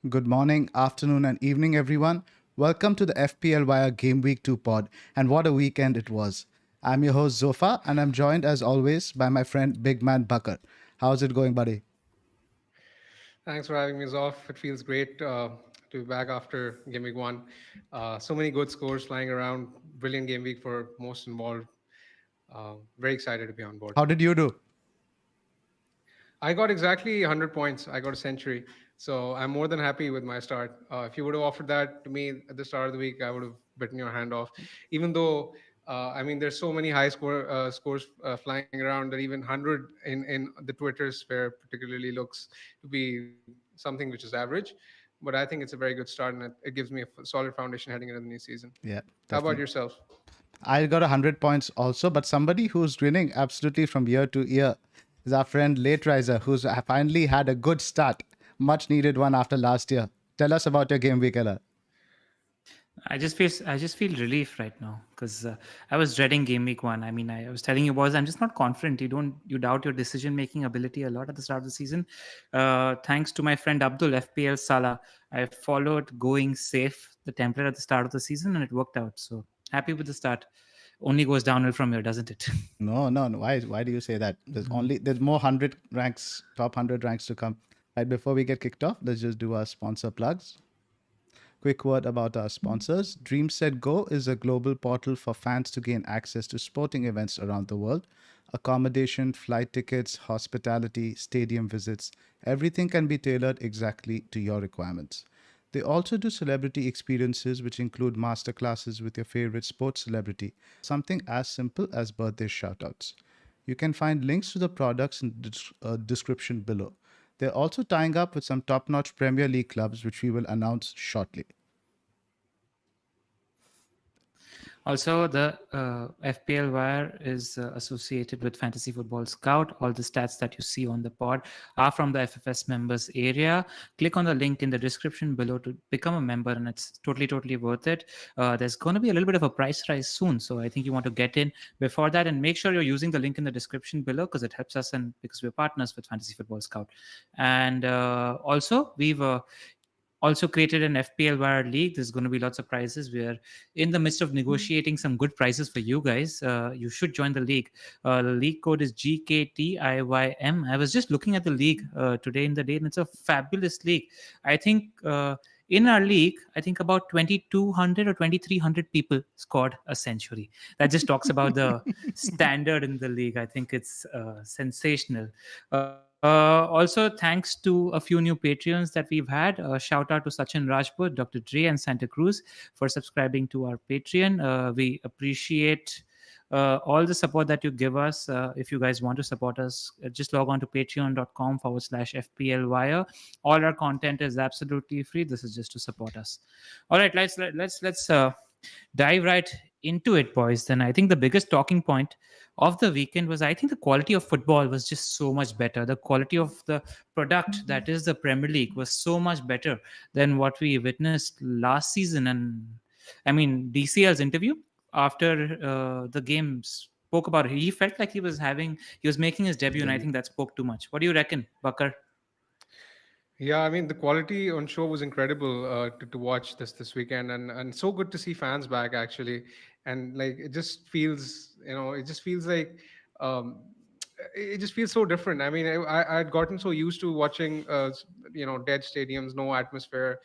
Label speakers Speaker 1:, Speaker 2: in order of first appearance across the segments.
Speaker 1: Good morning, afternoon, and evening, everyone. Welcome to the FPL Wire Gameweek 2 pod, and what a weekend it was. I'm your host, Zofa, and I'm joined as always by my friend Big Man Bakar. How's it going, buddy?
Speaker 2: Thanks for having me, Zoph. It feels great to be back after Game Week 1. So many good scores flying around. Brilliant game week for most involved. Very excited to be on board.
Speaker 1: How did you do?
Speaker 2: I got exactly 100 points. I got a century. So I'm more than happy with my start. If you would have offered that to me at the start of the week, I would have bitten your hand off. Even though, there's so many high scores flying around that even 100 in the Twitter sphere particularly looks to be something which is average. But I think it's a very good start, and it gives me a solid foundation heading into the new season.
Speaker 1: Yeah,
Speaker 2: How about
Speaker 1: definitely.
Speaker 2: yourself?
Speaker 1: I got 100 points also, but somebody who's winning absolutely from year to year is our friend Late Riser, who's finally had a good start. Much needed one after last year. Tell us about your game week, Ella.
Speaker 3: I just feel relief right now because I was dreading game week 1. I mean, I was telling you boys, I'm just not confident. You doubt your decision making ability a lot at the start of the season. Thanks to my friend Abdul FPL Salah, I followed going safe the template at the start of the season and it worked out. So happy with the start. Only goes downhill from here, doesn't it?
Speaker 1: No, no, no. Why do you say that? There's more 100 ranks, top 100 ranks to come. Right before we get kicked off, let's just do our sponsor plugs. Quick word about our sponsors. DreamSetGo is a global portal for fans to gain access to sporting events around the world. Accommodation, flight tickets, hospitality, stadium visits, everything can be tailored exactly to your requirements. They also do celebrity experiences, which include masterclasses with your favorite sports celebrity, something as simple as birthday shoutouts. You can find links to the products in the description below. They're also tying up with some top notch Premier League clubs, which we will announce shortly.
Speaker 3: Also, the FPL Wire is associated with Fantasy Football Scout. All the stats that you see on the pod are from the FFS members area. Click on the link in the description below to become a member, and it's totally worth it. There's going to be a little bit of a price rise soon, so I think you want to get in before that, and make sure you're using the link in the description below because it helps us, and because we're partners with Fantasy Football Scout. And also, we've also created an FPL Wire League. There's going to be lots of prizes. We are in the midst of negotiating some good prizes for you guys. You should join the league. The league code is GKTIYM. I was just looking at the league today in the day, and it's a fabulous league. I think in our league, I think about 2,200 or 2,300 people scored a century. That just talks about the standard in the league. I think it's sensational. Also, thanks to a few new Patreons that we've had. Shout out to Sachin Rajput, Dr. Dre, and Santa Cruz for subscribing to our Patreon. We appreciate all the support that you give us. If you guys want to support us, just log on to patreon.com/FPL Wire. All our content is absolutely free. This is just to support us. All right, let's dive right into it, boys. Then I think the biggest talking point of the weekend was, I think, the quality of football was just so much better. The quality of the product that is the Premier League was so much better than what we witnessed last season. And I mean, DCL's interview after the game spoke about it. He felt like he was making his debut, and I think that spoke too much. What do you reckon, Bakar?
Speaker 2: Yeah, I mean the quality on show was incredible to watch this weekend, and so good to see fans back actually, and like it just feels it just feels like um, it just feels so different. I mean I had gotten so used to watching dead stadiums, no atmosphere.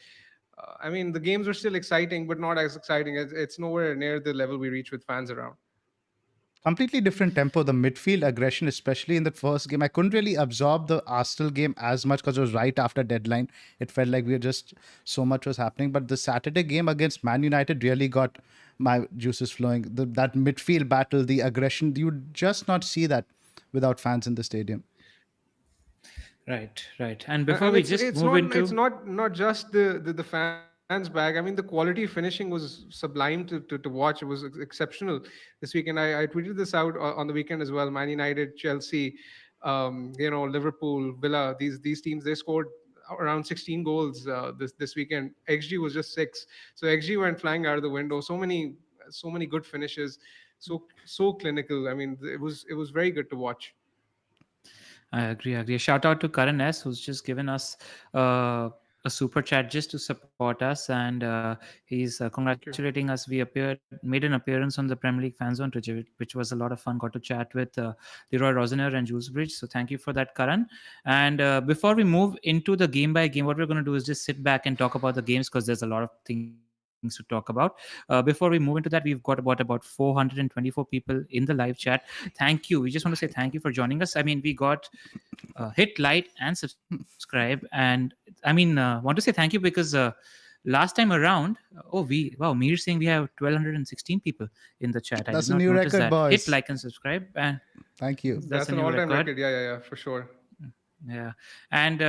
Speaker 2: I mean the games were still exciting, but not as exciting. It's nowhere near the level we reach with fans around.
Speaker 1: Completely different tempo. The midfield aggression, especially in the first game, I couldn't really absorb the Arsenal game as much because it was right after deadline. It felt like we were just so much was happening. But the Saturday game against Man United really got my juices flowing. That midfield battle, the aggression, you would just not see that without fans in the stadium.
Speaker 3: Right. And
Speaker 2: A-
Speaker 3: before
Speaker 2: and
Speaker 3: we
Speaker 2: it's
Speaker 3: just
Speaker 2: it's
Speaker 3: move
Speaker 2: not it's
Speaker 3: into
Speaker 2: not just the fans back. I mean the quality finishing was sublime to watch. It was exceptional this weekend. I tweeted this out on the weekend as well. Man United, Chelsea, Liverpool, Villa, these teams, they scored around 16 goals this weekend. XG was just 6, so XG went flying out of the window. So many good finishes, so clinical. I mean it was very good to watch.
Speaker 3: I agree. Shout out to Karan S, who's just given us a super chat just to support us, and he's
Speaker 2: Thank you.
Speaker 3: congratulating us. We made an appearance on the Premier League Fan Zone Twitch, which was a lot of fun. Got to chat with Leroy Rosner and Jules Bridge. So thank you for that, Karan. And before we move into the game by game, what we're going to do is just sit back and talk about the games because there's a lot of things to talk about. Before we move into that, we've got about 424 people in the live chat. Thank you. We just want to say thank you for joining us. I mean, we got hit like and subscribe, and want to say thank you because last time around, wow, Mir saying we have 1216 people in the chat. I did
Speaker 1: That's a
Speaker 3: not
Speaker 1: new
Speaker 3: notice
Speaker 1: record,
Speaker 3: that. Hit
Speaker 1: boys.
Speaker 3: like and subscribe, and
Speaker 1: Thank you.
Speaker 3: that's
Speaker 2: That's
Speaker 3: a
Speaker 2: an
Speaker 3: new
Speaker 2: all-time
Speaker 3: record.
Speaker 2: record. Yeah, for sure.
Speaker 3: Yeah, and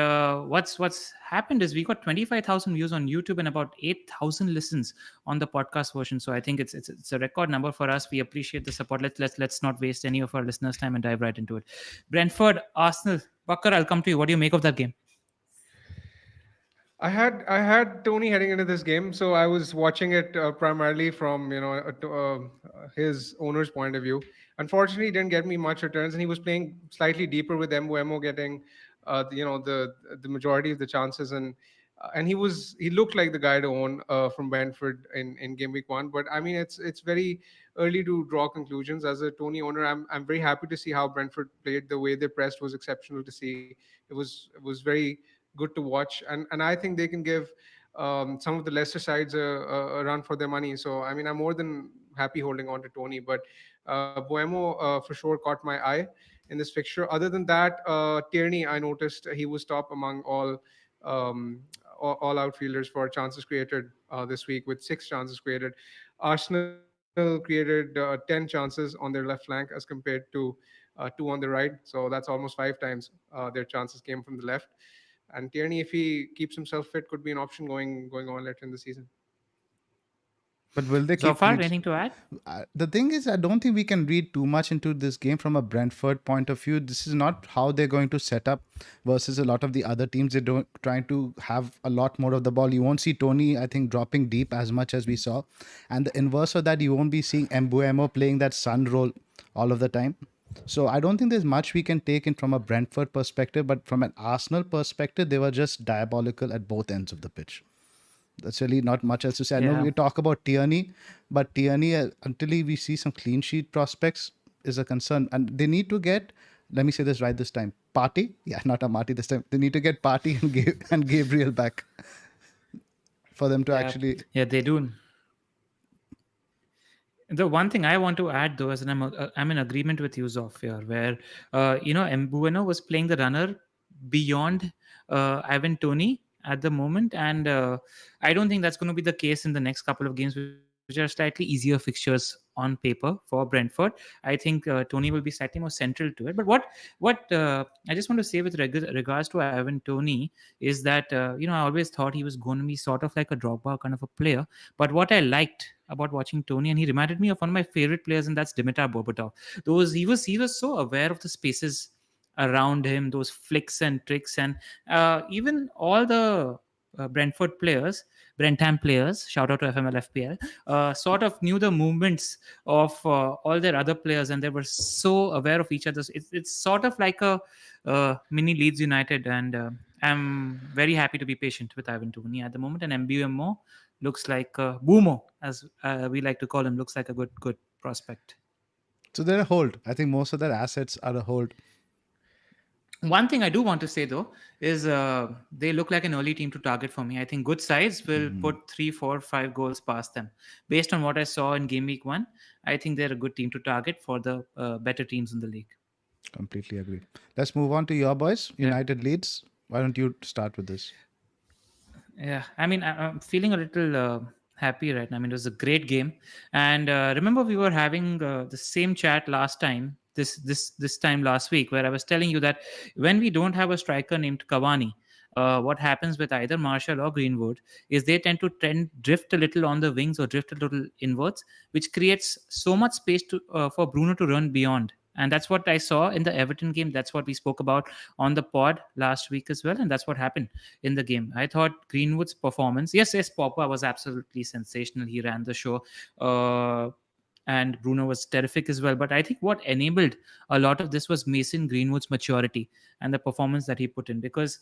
Speaker 3: what's happened is we got 25,000 views on YouTube and about 8,000 listens on the podcast version. So I think it's a record number for us. We appreciate the support. Let's not waste any of our listeners' time and dive right into it. Brentford, Arsenal. Bakar, I'll come to you. What do you make of that game?
Speaker 2: I had Tony heading into this game, so I was watching it primarily from his owner's point of view. Unfortunately, he didn't get me much returns, and he was playing slightly deeper with Mbuemo getting the majority of the chances, and he looked like the guy to own from Brentford in game week 1. But I mean, it's very early to draw conclusions. As a Tony owner, I'm very happy to see how Brentford played. The way they pressed was exceptional to see. It was very good to watch, and I think they can give some of the lesser sides a run for their money. So I mean, I'm more than happy holding on to Tony, but Buemo for sure caught my eye in this fixture. Other than that, Tierney, I noticed he was top among um, all outfielders for chances created this week with 6 chances created. Arsenal created 10 chances on their left flank as compared to 2 on the right, so that's almost 5 times their chances came from the left. And Tierney, if he keeps himself fit, could be an option going on later in the season.
Speaker 1: But will they
Speaker 3: So
Speaker 1: keep
Speaker 3: far,
Speaker 1: clean?
Speaker 3: anything to add?
Speaker 1: The thing is, I don't think we can read too much into this game from a Brentford point of view. This is not how they're going to set up versus a lot of the other teams. They're trying to have a lot more of the ball. You won't see Tony, I think, dropping deep as much as we saw. And the inverse of that, you won't be seeing Mbuemo playing that Sun role all of the time. So I don't think there's much we can take in from a Brentford perspective, but from an Arsenal perspective, they were just diabolical at both ends of the pitch. That's really not much else to say. I know
Speaker 3: Yeah.
Speaker 1: we talk about Tierney, but Tierney, until we see some clean sheet prospects, is a concern. And they need to get, let me say this right this time, Partey. Yeah, not a Marty this time. They need to get Partey and Gabriel back for them to actually.
Speaker 3: Yeah, they do. The one thing I want to add, though, is, and I'm in agreement with you, Zoph, here, where Mbueno was playing the runner beyond Ivan Tony at the moment, and I don't think that's going to be the case in the next couple of games, which are slightly easier fixtures on paper for Brentford. I think Tony will be slightly more central to it. But what I just want to say with regards to Ivan Tony is that I always thought he was going to be sort of like a Drogba kind of a player. But what I liked about watching Tony, and he reminded me of one of my favorite players, and that's Dimitar Berbatov. He was so aware of the spaces around him, those flicks and tricks, and even all the Brentham players, shout out to FML FPL, sort of knew the movements of all their other players, and they were so aware of each other. It's sort of like a mini Leeds United, and I'm very happy to be patient with Ivan Toney at the moment, and MBMO looks like Boomo, as we like to call him, looks like a good prospect.
Speaker 1: So they're a hold. I think most of their assets are a hold.
Speaker 3: One thing I do want to say, though, is they look like an early team to target for me. I think good sides will put 3, 4, 5 goals past them. Based on what I saw in Game Week 1, I think they're a good team to target for the better teams in the league.
Speaker 1: Completely agree. Let's move on to your boys, United Leeds. Why don't you start with this?
Speaker 3: Yeah, I mean, I'm feeling a little happy right now. I mean, it was a great game, and remember we were having the same chat last time. This time last week, where I was telling you that when we don't have a striker named Cavani, what happens with either Marshall or Greenwood is they tend to drift a little on the wings or drift a little inwards, which creates so much space for Bruno to run beyond. And that's what I saw in the Everton game. That's what we spoke about on the pod last week as well. And that's what happened in the game. I thought Greenwood's performance, yes, Pogba was absolutely sensational. He ran the show. and Bruno was terrific as well. But I think what enabled a lot of this was Mason Greenwood's maturity and the performance that he put in. Because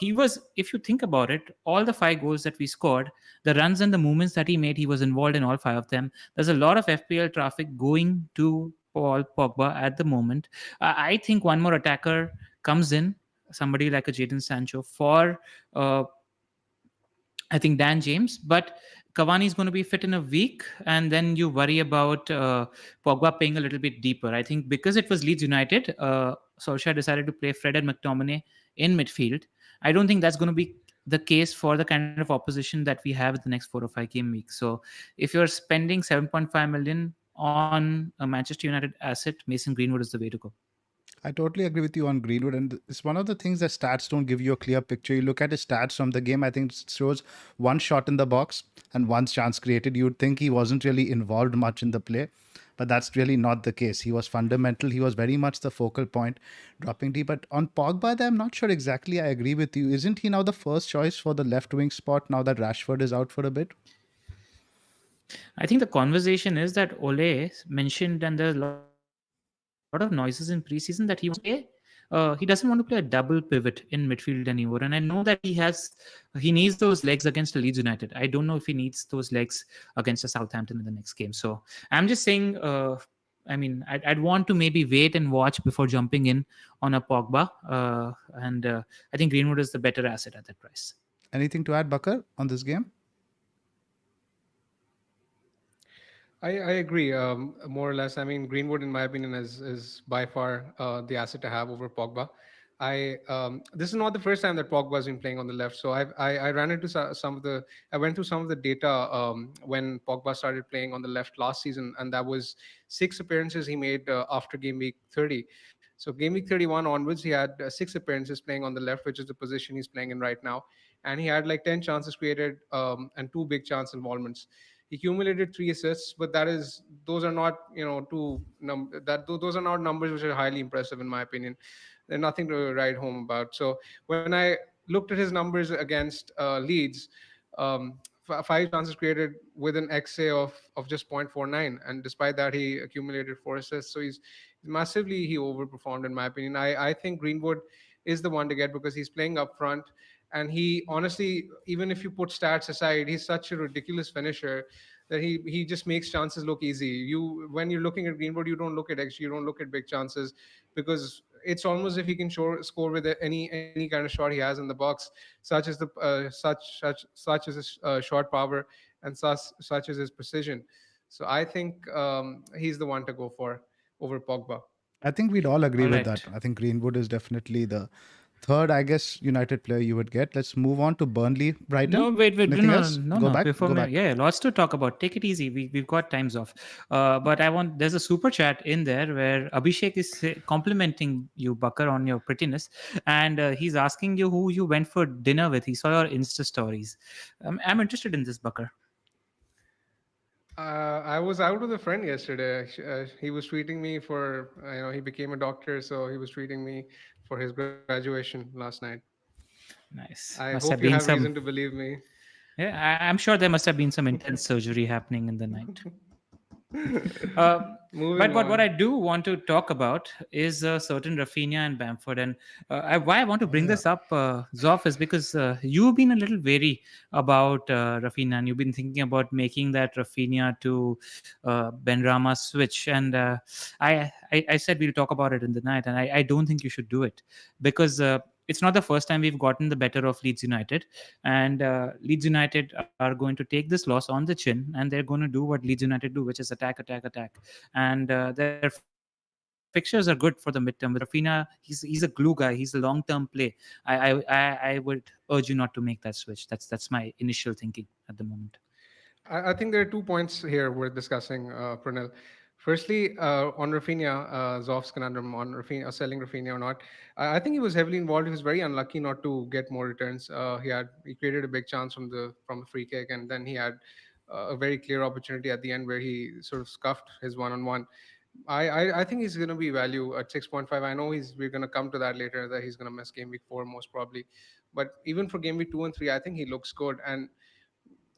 Speaker 3: he was, if you think about it, all the 5 goals that we scored, the runs and the movements that he made, he was involved in all 5 of them. There's a lot of FPL traffic going to Paul Pogba at the moment. I think one more attacker comes in, somebody like a Jadon Sancho for uh, I think Dan James, but Cavani is going to be fit in a week, and then you worry about Pogba playing a little bit deeper. I think because it was Leeds United, Solskjaer decided to play Fred and McTominay in midfield. I don't think that's going to be the case for the kind of opposition that we have in the next 4 or 5 game week. So if you're spending 7.5 million on a Manchester United asset, Mason Greenwood is the way to go.
Speaker 1: I totally agree with you on Greenwood, and it's one of the things that stats don't give you a clear picture. You look at his stats from the game, I think it shows one shot in the box and one chance created. You'd think he wasn't really involved much in the play, but that's really not the case. He was fundamental. He was very much the focal point, dropping deep. But on Pogba, I'm not sure exactly. I agree with you. Isn't he now the first choice for the left wing spot now that Rashford is out for a bit?
Speaker 3: I think the conversation is that Ole mentioned, and there's a lot of noises in preseason that he doesn't want to play a double pivot in midfield anymore. And I know that he needs those legs against the Leeds United. I don't know if he needs those legs against the Southampton in the next game. So I'm just saying, I mean, I'd want to maybe wait and watch before jumping in on a Pogba. And I think Greenwood is the better asset at that price.
Speaker 1: Anything to add, Bakar, on this game?
Speaker 2: I agree, more or less. I mean, Greenwood, in my opinion, is by far the asset to have over Pogba. This is not the first time that Pogba has been playing on the left. So I ran into some of the I went through some of the data when Pogba started playing on the left last season, and that was 6 appearances he made after game week 30. So game week 31 onwards, he had 6 appearances playing on the left, which is the position he's playing in right now, and he had like 10 chances created and 2 big chance involvements. He accumulated 3 assists, but those are not those are not numbers which are highly impressive in my opinion. They're nothing to write home about. So when I looked at his numbers against Leeds, 5 chances created with an XA of just 0.49, and despite that he accumulated 4 assists. So he's massively he overperformed in my opinion. I think Greenwood is the one to get because he's playing up front, and he honestly, even if you put stats aside, he's such a ridiculous finisher that he just makes chances look easy. When you're looking at Greenwood, you don't look at XG, you don't look at big chances, because it's almost if he can score with any kind of shot he has in the box, such as such as his short power, and such as his precision. So I think he's the one to go for over Pogba.
Speaker 1: I think we'd all agree
Speaker 3: All
Speaker 1: with
Speaker 3: right.
Speaker 1: that. I think Greenwood is definitely the third, I guess, United player you would get. Let's move on to Burnley, Brighton.
Speaker 3: No, wait,
Speaker 1: Anything
Speaker 3: no,
Speaker 1: else?
Speaker 3: no,
Speaker 1: Go
Speaker 3: no.
Speaker 1: back.
Speaker 3: Before
Speaker 1: Go
Speaker 3: me,
Speaker 1: back.
Speaker 3: yeah, lots to talk about. Take it easy. We've got times off. But there's a super chat in there where Abhishek is complimenting you, Bakar, on your prettiness, and he's asking you who you went for dinner with. He saw your Insta stories. I'm interested in this, Bakar.
Speaker 2: I was out with a friend yesterday. He was treating me for, he became a doctor, so he was treating me for his graduation last night.
Speaker 3: Nice.
Speaker 2: I
Speaker 3: Must
Speaker 2: hope
Speaker 3: have
Speaker 2: you
Speaker 3: been
Speaker 2: have
Speaker 3: some.
Speaker 2: reason to believe me.
Speaker 3: Yeah, I'm sure there must have been some intense surgery happening in the night. Uh,
Speaker 2: Moving
Speaker 3: but what I
Speaker 2: on.
Speaker 3: do want to talk about is certain Rafinha and Bamford. And why I want to bring
Speaker 1: Yeah.
Speaker 3: this up, Zoff, is because you've been a little wary about Rafinha, and you've been thinking about making that Rafinha to Benrahma switch. And I said we'll talk about it in the night, and I don't think you should do it because it's not the first time we've gotten the better of Leeds United. And Leeds United are going to take this loss on the chin, and they're going to do what Leeds United do, which is attack, attack, attack. And their fixtures are good for the midterm. With Rafinha, he's a glue guy. He's a long-term play. I would urge you not to make that switch. That's my initial thinking at the moment.
Speaker 2: I think there are 2 points here worth discussing, Pranil. Firstly, on Rafinha, Zoff's conundrum on Rafinha, selling Rafinha or not. I think he was heavily involved. He was very unlucky not to get more returns. He created a big chance from a free kick, and then he had a very clear opportunity at the end where he sort of scuffed his one-on-one. I think he's going to be value at 6.5. I know we're going to come to that later, that he's going to miss game week 4 most probably, but even for game week 2 and 3, I think he looks good. And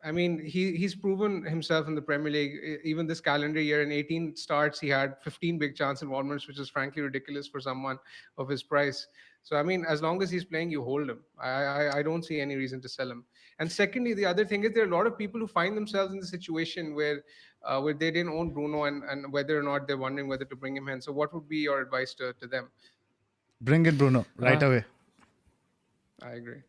Speaker 2: I mean, he's proven himself in the Premier League. Even this calendar year, in 18 starts, he had 15 big chance involvements, which is frankly ridiculous for someone of his price. So I mean, as long as he's playing, you hold him. I don't see any reason to sell him. And secondly, the other thing is there are a lot of people who find themselves in the situation where they didn't own Bruno, and whether or not they're wondering whether to bring him in. So what would be your advice to them?
Speaker 1: Bring in Bruno right
Speaker 3: Uh,
Speaker 1: away.
Speaker 2: I agree.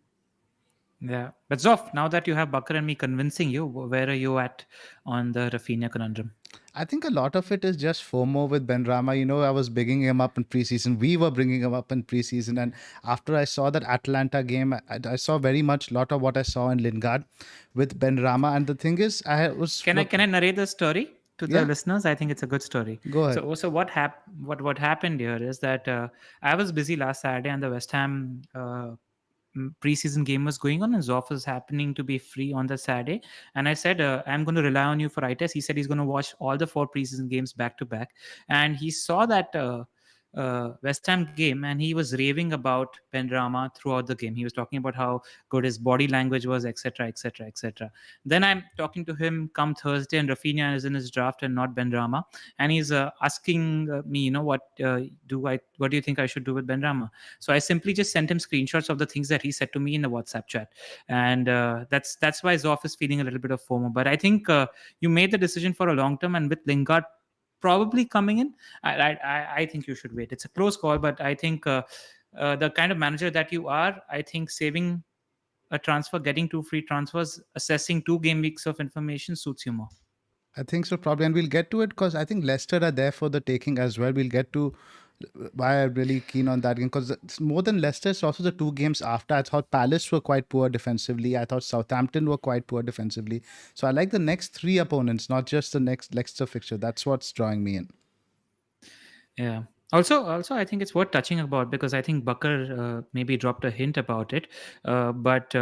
Speaker 3: Yeah. But Zoph, now that you have Bakar and me convincing you, where are you at on the Rafinha conundrum?
Speaker 1: I think a lot of it is just FOMO with Ben Rama. You know, I was bringing him up in preseason. We were bringing him up in preseason. And after I saw that Atlanta game, I saw very much lot of what I saw in Lingard with Ben Rama. And the thing is,
Speaker 3: Can I narrate the story to the
Speaker 1: Yeah.
Speaker 3: listeners? I think it's a good story.
Speaker 1: Go ahead.
Speaker 3: So what happened here is that I was busy last Saturday, and the West Ham preseason game was going on, and Zoff was happening to be free on the Saturday. And I said, I'm going to rely on you for eye test. He said he's going to watch all the 4 preseason games back to back, and he saw that West Ham game, and he was raving about Benrahma throughout the game. He was talking about how good his body language was, etc., etc., etc. Then I'm talking to him come Thursday, and Rafinha is in his draft and not Benrahma, and he's asking me, what do you think I should do with Benrahma? So I simply just sent him screenshots of the things that he said to me in the WhatsApp chat, and that's why Zoff is feeling a little bit of FOMO. But I think you made the decision for a long term, and with Lingard probably coming in, I think you should wait. It's a close call, but I think the kind of manager that you are, I think saving a transfer, getting 2 free transfers, assessing 2 game weeks of information suits you more.
Speaker 1: I think so, probably. And we'll get to it because I think Leicester are there for the taking as well. We'll get to why I'm really keen on that game because it's more than Leicester. It's also the 2 games after. I thought Palace were quite poor defensively. I thought Southampton were quite poor defensively. So I like the next 3 opponents, not just the next Leicester fixture. That's what's drawing me in.
Speaker 3: Yeah. Also, I think it's worth touching about, because I think Bakar maybe dropped a hint about it, but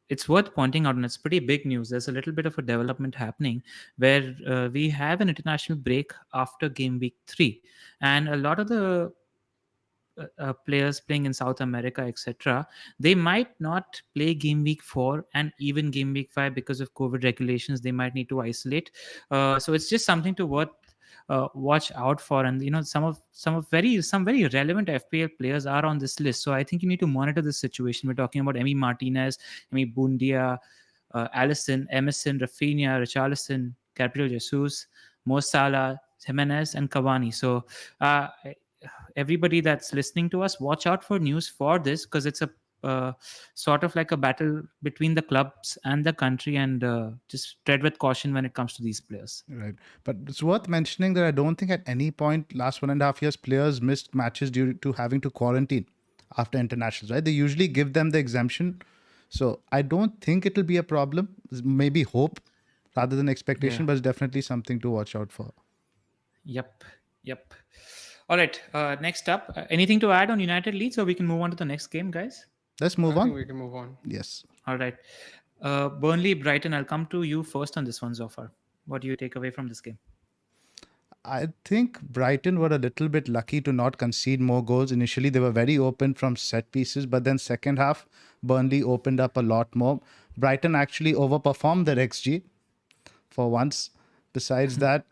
Speaker 3: it's worth pointing out, and it's pretty big news. There's a little bit of a development happening where we have an international break after game week 3, and a lot of the players playing in South America, etc., they might not play game week 4 and even game week 5 because of COVID regulations. They might need to isolate. So it's just something to watch out for. And some very relevant FPL players are on this list. So I think you need to monitor this situation. We're talking about Emi Martinez, Emi Bundia, Allison, Emerson, Rafinha, Richarlison, Gabriel Jesus, Mo Salah, Jimenez, and Cavani. So everybody that's listening to us, watch out for news for this, because it's a sort of like a battle between the clubs and the country, and just tread with caution when it comes to these players.
Speaker 1: Right. But it's worth mentioning that I don't think at any point last 1.5 years players missed matches due to having to quarantine after internationals, right? They usually give them the exemption. So I don't think it'll be a problem. Maybe hope rather than expectation, but it's definitely something to watch out for.
Speaker 3: Yep. All right. Next up, anything to add on United Leeds, or we can move on to the next game, guys?
Speaker 1: Let's move
Speaker 2: I
Speaker 1: on.
Speaker 2: think we can move on.
Speaker 1: Yes.
Speaker 3: All right. Burnley, Brighton. I'll come to you first on this one, Zofar. What do you take away from this game?
Speaker 1: I think Brighton were a little bit lucky to not concede more goals. Initially, they were very open from set pieces, but then second half, Burnley opened up a lot more. Brighton actually overperformed their XG for once. Besides that,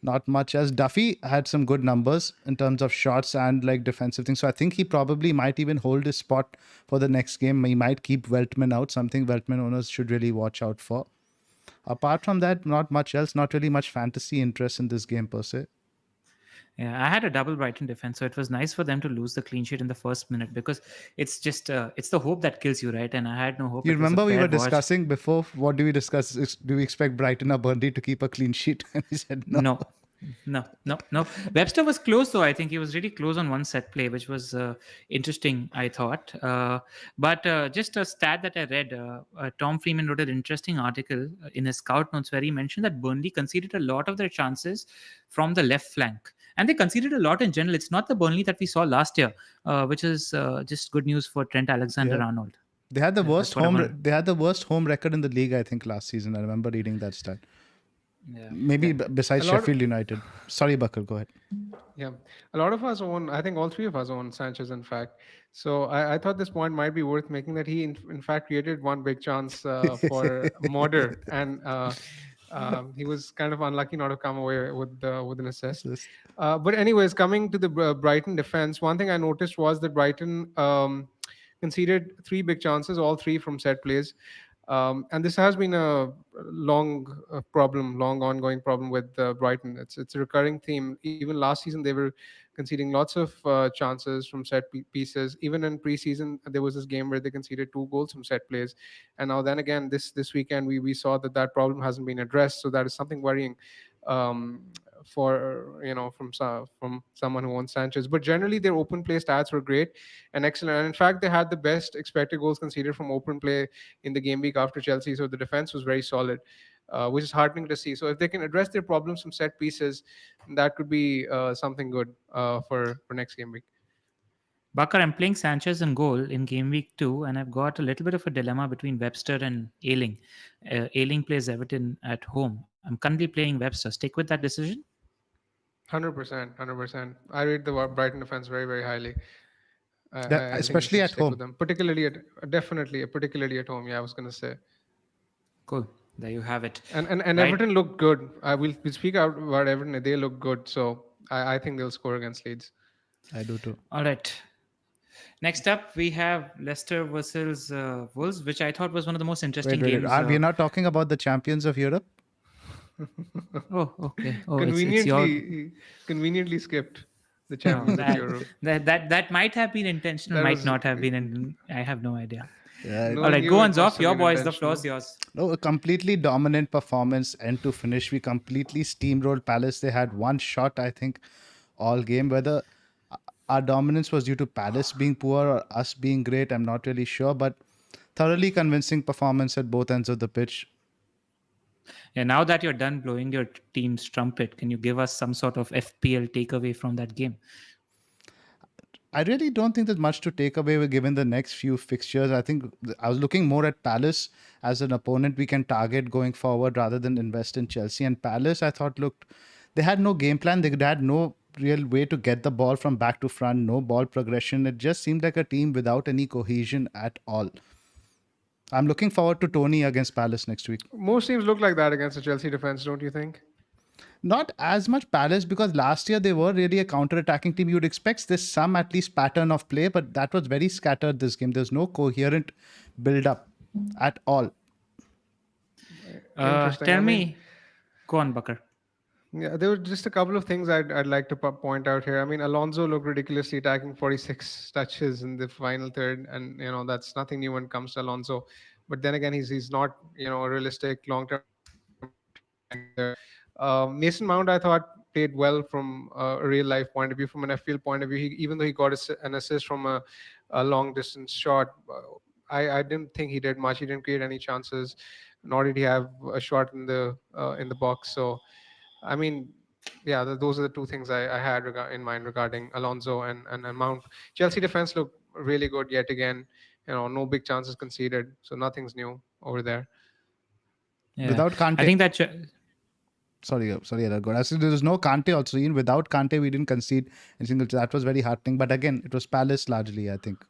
Speaker 1: not much else. Duffy had some good numbers in terms of shots and like defensive things. So I think he probably might even hold his spot for the next game. He might keep Veltman out, something Veltman owners should really watch out for. Apart from that, not much else, not really much fantasy interest in this game per se.
Speaker 3: Yeah, I had a double Brighton defense, so it was nice for them to lose the clean sheet in the first minute, because it's just it's the hope that kills you, right? And I had no hope.
Speaker 1: You remember we were discussing before, what do we discuss? Do we expect Brighton or Burnley to keep a clean sheet? And he said no.
Speaker 3: No. Webster was close, though. I think he was really close on one set play, which was interesting, I thought. But just a stat that I read, Tom Freeman wrote an interesting article in his scout notes where he mentioned that Burnley conceded a lot of their chances from the left flank. And they conceded a lot in general. It's not the Burnley that we saw last year, which is just good news for Trent Alexander-Arnold.
Speaker 1: They had the worst home. They had the worst home record in the league, I think, last season. I remember reading that stat.
Speaker 3: Yeah.
Speaker 1: Maybe
Speaker 3: Yeah.
Speaker 1: besides
Speaker 2: A lot.
Speaker 1: Sheffield United. Sorry, Bakar, go ahead.
Speaker 2: Yeah, a lot of us own. I think all three of us own Sanchez. In fact, so I thought this point might be worth making. That he in fact created one big chance for Modder, and he was kind of unlucky not to come away with an assist.
Speaker 1: Just-
Speaker 2: But anyways, coming to the Brighton defense, one thing I noticed was that Brighton conceded three big chances, all three from set plays. And this has been a long problem, long ongoing problem with Brighton. It's a recurring theme. Even last season, they were conceding lots of chances from pieces. Even in preseason, there was this game where they conceded 2 goals from set plays. And now then again, this weekend, we saw that that problem hasn't been addressed. So that is something worrying. Um, for from someone who owns Sanchez, but generally their open play stats were great and excellent. And in fact, they had the best expected goals conceded from open play in the game week after Chelsea. So the defense was very solid, which is heartening to see. So if they can address their problems from set pieces, that could be something good for next game week.
Speaker 3: Bakar, I'm playing Sanchez in goal in game week 2, and I've got a little bit of a dilemma between Webster and Ailing. Ailing plays Everton at home. I'm currently playing Webster. Stick with that decision.
Speaker 2: 100%, 100%. I rate the Brighton defense very, very highly. I think you
Speaker 1: especially
Speaker 2: should
Speaker 1: at
Speaker 2: stick with
Speaker 1: home.
Speaker 2: them, particularly particularly at home. Yeah, I was going to say.
Speaker 3: Cool. There you have it.
Speaker 2: And
Speaker 3: Right.
Speaker 2: Everton looked good. We'll speak out about Everton. They look good, so I think they'll score against Leeds.
Speaker 1: I do too.
Speaker 3: All right. Next up, we have Leicester versus Wolves, which I thought was one of the most interesting
Speaker 1: Wait.
Speaker 3: games.
Speaker 1: Are we not talking about the champions of Europe?
Speaker 3: Oh, okay. Oh, it's your.
Speaker 2: Conveniently skipped the
Speaker 3: No,
Speaker 2: champions of Europe.
Speaker 3: that might have been intentional,
Speaker 2: That
Speaker 3: might
Speaker 2: was
Speaker 3: not have been. And I have no idea.
Speaker 1: Yeah.
Speaker 2: no
Speaker 3: All right,
Speaker 2: knew
Speaker 3: go
Speaker 2: it
Speaker 3: on,
Speaker 2: must
Speaker 3: Zoph.
Speaker 2: have
Speaker 3: Your
Speaker 2: been
Speaker 3: boys, the
Speaker 2: intentional.
Speaker 3: floor's yours.
Speaker 1: No, a completely dominant performance end to finish. We completely steamrolled Palace. They had one shot, I think, all game. Whether our dominance was due to Palace being poor or us being great, I'm not really sure. But thoroughly convincing performance at both ends of the pitch.
Speaker 3: Yeah, now that you're done blowing your team's trumpet, can you give us some sort of FPL takeaway from that game?
Speaker 1: I really don't think there's much to take away given the next few fixtures. I think I was looking more at Palace as an opponent we can target going forward rather than invest in Chelsea. And Palace, I thought, they had no game plan. They had no real way to get the ball from back to front, no ball progression. It just seemed like a team without any cohesion at all. I'm looking forward to Tony against Palace next week.
Speaker 2: Most teams look like that against the Chelsea defense, don't you think?
Speaker 1: Not as much Palace because last year they were really a counter-attacking team. You'd expect this some at least pattern of play, but that was very scattered this game. There's no coherent build-up at all.
Speaker 2: Interesting.
Speaker 3: Tell
Speaker 2: I mean,
Speaker 3: me, go on, Bakar.
Speaker 2: yeah, there were just a couple of things I'd like to point out here. I mean, Alonso looked ridiculously attacking 46 touches in the final third, and that's nothing new when it comes to Alonso. But then again, he's not a realistic long-term either. Mason Mount, I thought, played well from a real life point of view, from an FPL point of view. Even though he got an assist from a long distance shot, I didn't think he did much. He didn't create any chances, nor did he have a shot in the box. So, I mean, yeah, those are the two things I had in mind regarding Alonso and Mount. Chelsea defense looked really good yet again. No big chances conceded, so nothing's new over there.
Speaker 3: Yeah.
Speaker 1: Without Kante.
Speaker 3: I think that.
Speaker 1: Sorry, Edgar. I said there was no Kante also. Even without Kante, we didn't concede a single. That was very heartening. But again, it was Palace largely, I think.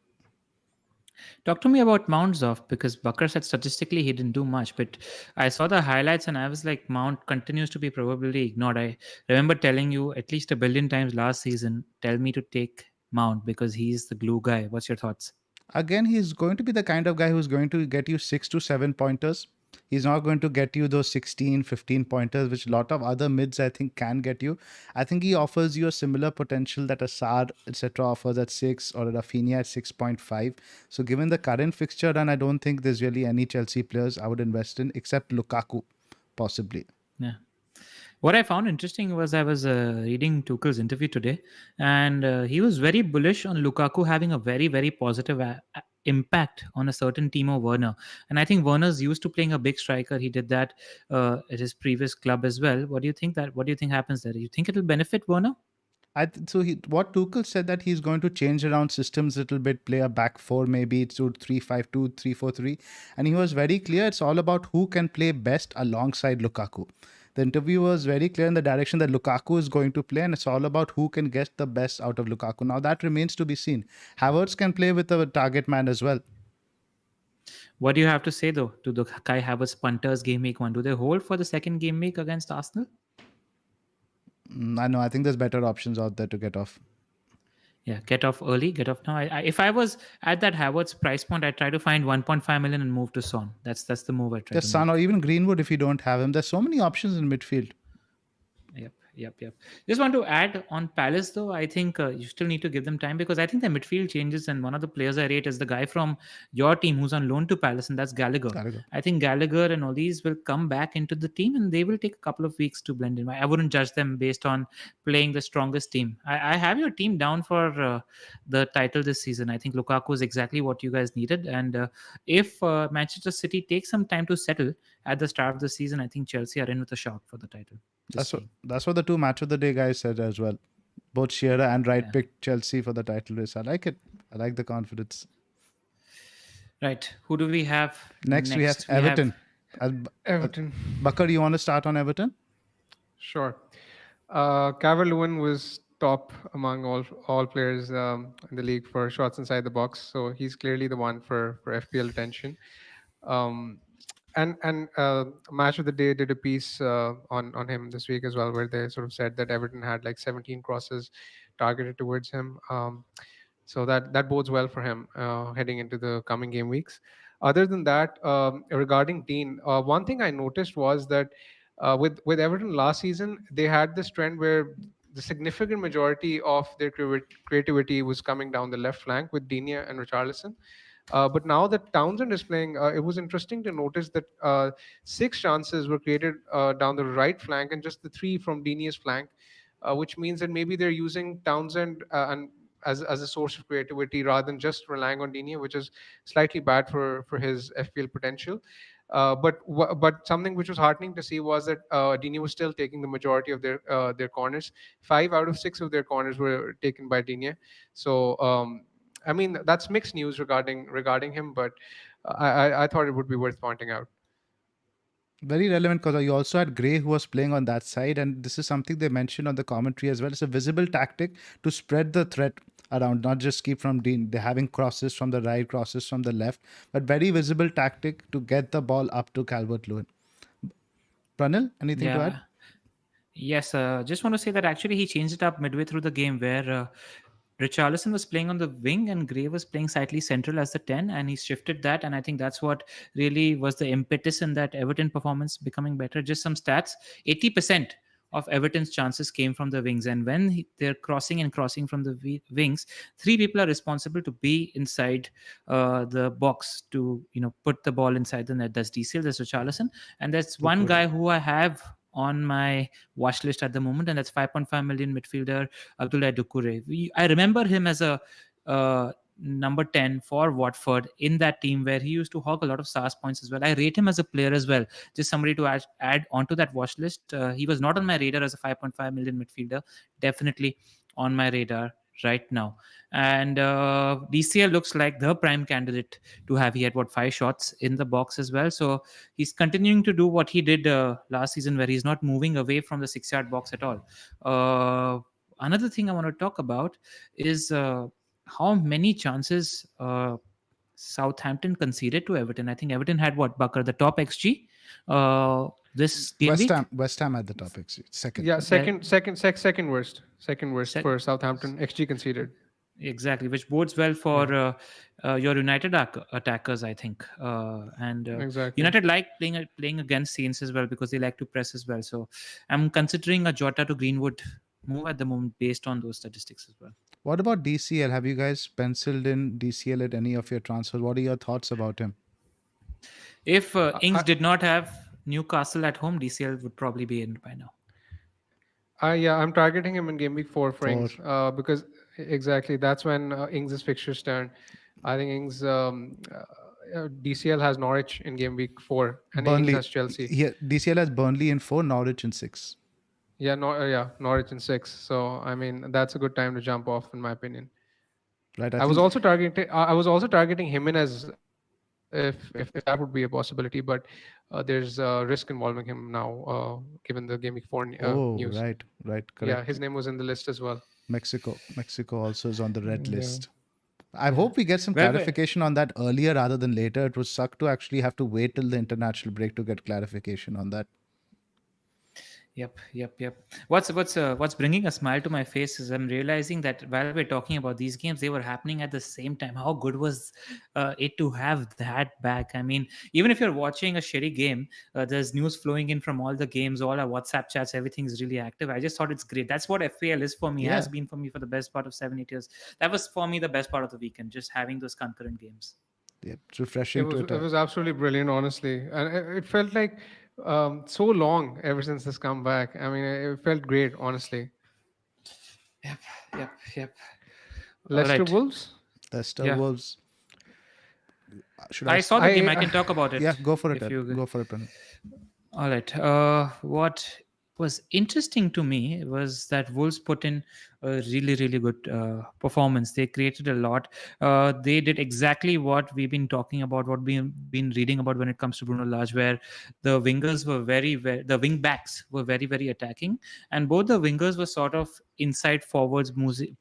Speaker 3: Talk to me about Mount, Zoff, because Bakar said statistically he didn't do much, but I saw the highlights and I was like, Mount continues to be probably ignored. I remember telling you at least a billion times last season, tell me to take Mount because he's the glue guy. What's your thoughts?
Speaker 1: Again, he's going to be the kind of guy who's going to get you 6 to 7 pointers. He's not going to get you those 16, 15 pointers, which a lot of other mids, I think, can get you. I think he offers you a similar potential that a Saad, etc. offers at 6 or a Rafinha at 6.5. So given the current fixture run, I don't think there's really any Chelsea players I would invest in except Lukaku, possibly.
Speaker 3: Yeah. What I found interesting was I was reading Tuchel's interview today, and he was very bullish on Lukaku having a very, very positive impact on a certain Timo Werner. And I think Werner's used to playing a big striker. He did that at his previous club as well. What do you think happens there? Do you think it'll benefit Werner?
Speaker 1: What Tuchel said that he's going to change around systems a little bit, play a back four, maybe to 3-5-2, 3-4-3. And he was very clear it's all about who can play best alongside Lukaku. The interview was very clear in the direction that Lukaku is going to play, and it's all about who can get the best out of Lukaku. Now that remains to be seen. Havertz can play with a target man as well.
Speaker 3: What do you have to say though to the Kai Havertz punters game week 1? Do they hold for the second game week against Arsenal?
Speaker 1: I know. I think there's better options out there to get off.
Speaker 3: Yeah, get off early, get off now. If I was at that Havertz price point, I'd try to find 1.5 million and move to Son. That's the move I try
Speaker 1: Just
Speaker 3: to
Speaker 1: Son
Speaker 3: make.
Speaker 1: or even Greenwood if you don't have him. There's so many options in midfield.
Speaker 3: Yep. Just want to add on Palace though. I think you still need to give them time because I think the midfield changes, and one of the players I rate is the guy from your team who's on loan to Palace, and that's Gallagher.
Speaker 1: Gallagher.
Speaker 3: I think Gallagher and all these will come back into the team, and they will take a couple of weeks to blend in. I wouldn't judge them based on playing the strongest team. I have your team down for the title this season. I think Lukaku is exactly what you guys needed, and if Manchester City takes some time to settle at the start of the season, I think Chelsea are in with a shout for the title.
Speaker 1: That's what the two match of the day guys said as well. Both Shearer and Wright picked Chelsea for the title race. I like it. I like the confidence.
Speaker 3: Right. Who do we have
Speaker 1: next? We have Everton.
Speaker 2: Everton.
Speaker 1: Bakar, you want to start on Everton?
Speaker 2: Sure. Calvert-Lewin was top among all players in the league for shots inside the box, so he's clearly the one for FPL attention. And Match of the Day did a piece on him this week as well, where they sort of said that Everton had like 17 crosses targeted towards him. So that bodes well for him heading into the coming game weeks. Other than that, regarding Dean, one thing I noticed was that with Everton last season, they had this trend where the significant majority of their creativity was coming down the left flank with Digne and Richarlison. But now that Townsend is playing, it was interesting to notice that 6 chances were created down the right flank and just the 3 from Digne's flank, which means that maybe they're using Townsend and as a source of creativity rather than just relying on Digne, which is slightly bad for his FPL potential. But something which was heartening to see was that Digne was still taking the majority of their corners. 5 out of 6 of their corners were taken by Digne. So I mean, that's mixed news regarding him, but I thought it would be worth pointing out.
Speaker 1: Very relevant because you also had Gray who was playing on that side, and this is something they mentioned on the commentary as well. It's a visible tactic to spread the threat around, not just keep from Dean. They're having crosses from the right, crosses from the left, but very visible tactic to get the ball up to Calvert-Lewin. Pranil, anything to add?
Speaker 3: Yes, just want to say that actually he changed it up midway through the game where Richarlison was playing on the wing and Gray was playing slightly central as the 10, and he shifted that, and I think that's what really was the impetus in that Everton performance becoming better. Just some stats: 80% of Everton's chances came from the wings, and when they're crossing from the wings, 3 people are responsible to be inside the box to put the ball inside the net. That's DCL, there's Richarlison, and there's one guy who I have on my watch list at the moment, and that's 5.5 million midfielder Abdoulaye Doucouré. I remember him as a number 10 for Watford in that team where he used to hog a lot of stars points as well. I rate him as a player as well. Just somebody to add onto that watch list. He was not on my radar as a 5.5 million midfielder. Definitely on my radar right now. And DCL looks like the prime candidate to have. He had 5 shots in the box as well. So he's continuing to do what he did last season, where he's not moving away from the 6-yard box at all. Another thing I want to talk about is how many chances Southampton conceded to Everton. I think Everton had Bakar, the top XG this game week?
Speaker 1: West Ham had the top XG. Second.
Speaker 2: Yeah, second worst. Second worst for Southampton. XG conceded.
Speaker 3: Exactly, which bodes well for your United attackers, I think. Exactly. United like playing against Saints as well because they like to press as well. So I'm considering a Jota to Greenwood move at the moment based on those statistics as well.
Speaker 1: What about DCL? Have you guys penciled in DCL at any of your transfers? What are your thoughts about him?
Speaker 3: If Ings did not have Newcastle at home, DCL would probably be in by now.
Speaker 2: Yeah, I'm targeting him in game week 4 for Ings because exactly that's when Ings' fixtures turn. I think Ings DCL has Norwich in game week 4 and Ings has Chelsea.
Speaker 1: Yeah, DCL has Burnley in 4, Norwich in 6.
Speaker 2: Yeah, Norwich in 6. So I mean that's a good time to jump off, in my opinion.
Speaker 1: Right.
Speaker 2: I was also targeting Jimenez as well if that would be a possibility. But there's risk involving him now, given the Game Week 4
Speaker 1: Oh,
Speaker 2: news.
Speaker 1: right, right,
Speaker 2: Yeah,
Speaker 1: correct.
Speaker 2: his name was in the list as well.
Speaker 1: Mexico also is on the red
Speaker 3: Yeah.
Speaker 1: list. I
Speaker 2: Yeah.
Speaker 1: hope we get some
Speaker 3: Well,
Speaker 1: clarification on that earlier rather than later. It would suck to actually have to wait till the international break to get clarification on that.
Speaker 3: Yep. What's bringing a smile to my face is I'm realizing that while we're talking about these games, they were happening at the same time. How good was it to have that back? I mean, even if you're watching a shitty game, there's news flowing in from all the games, all our WhatsApp chats, everything's really active. I just thought it's great. That's what FPL is for me, has
Speaker 1: Yeah,
Speaker 3: been for me for the best part of 7, 8 years. That was for me the best part of the weekend, just having those concurrent games.
Speaker 1: yeah, it's refreshing to it.
Speaker 2: It was absolutely brilliant, honestly, and it felt like so long ever since this comeback. I mean, it felt great, honestly.
Speaker 3: Yep, yep. All
Speaker 2: Leicester
Speaker 3: right.
Speaker 2: Wolves.
Speaker 1: Leicester
Speaker 3: Yeah.
Speaker 1: Wolves. Should I?
Speaker 3: I saw the game. I
Speaker 2: I
Speaker 3: can talk about
Speaker 1: Yeah,
Speaker 3: it
Speaker 1: go for it.
Speaker 3: if
Speaker 1: Ed.
Speaker 3: you.
Speaker 1: Go for it, Pranay.
Speaker 3: All right. What was interesting to me was that Wolves put in a really good performance. They created a lot. They did exactly what we've been talking about, what we've been reading about when it comes to Bruno Lage, where the wingers were the wing backs were very attacking, and both the wingers were sort of inside forwards,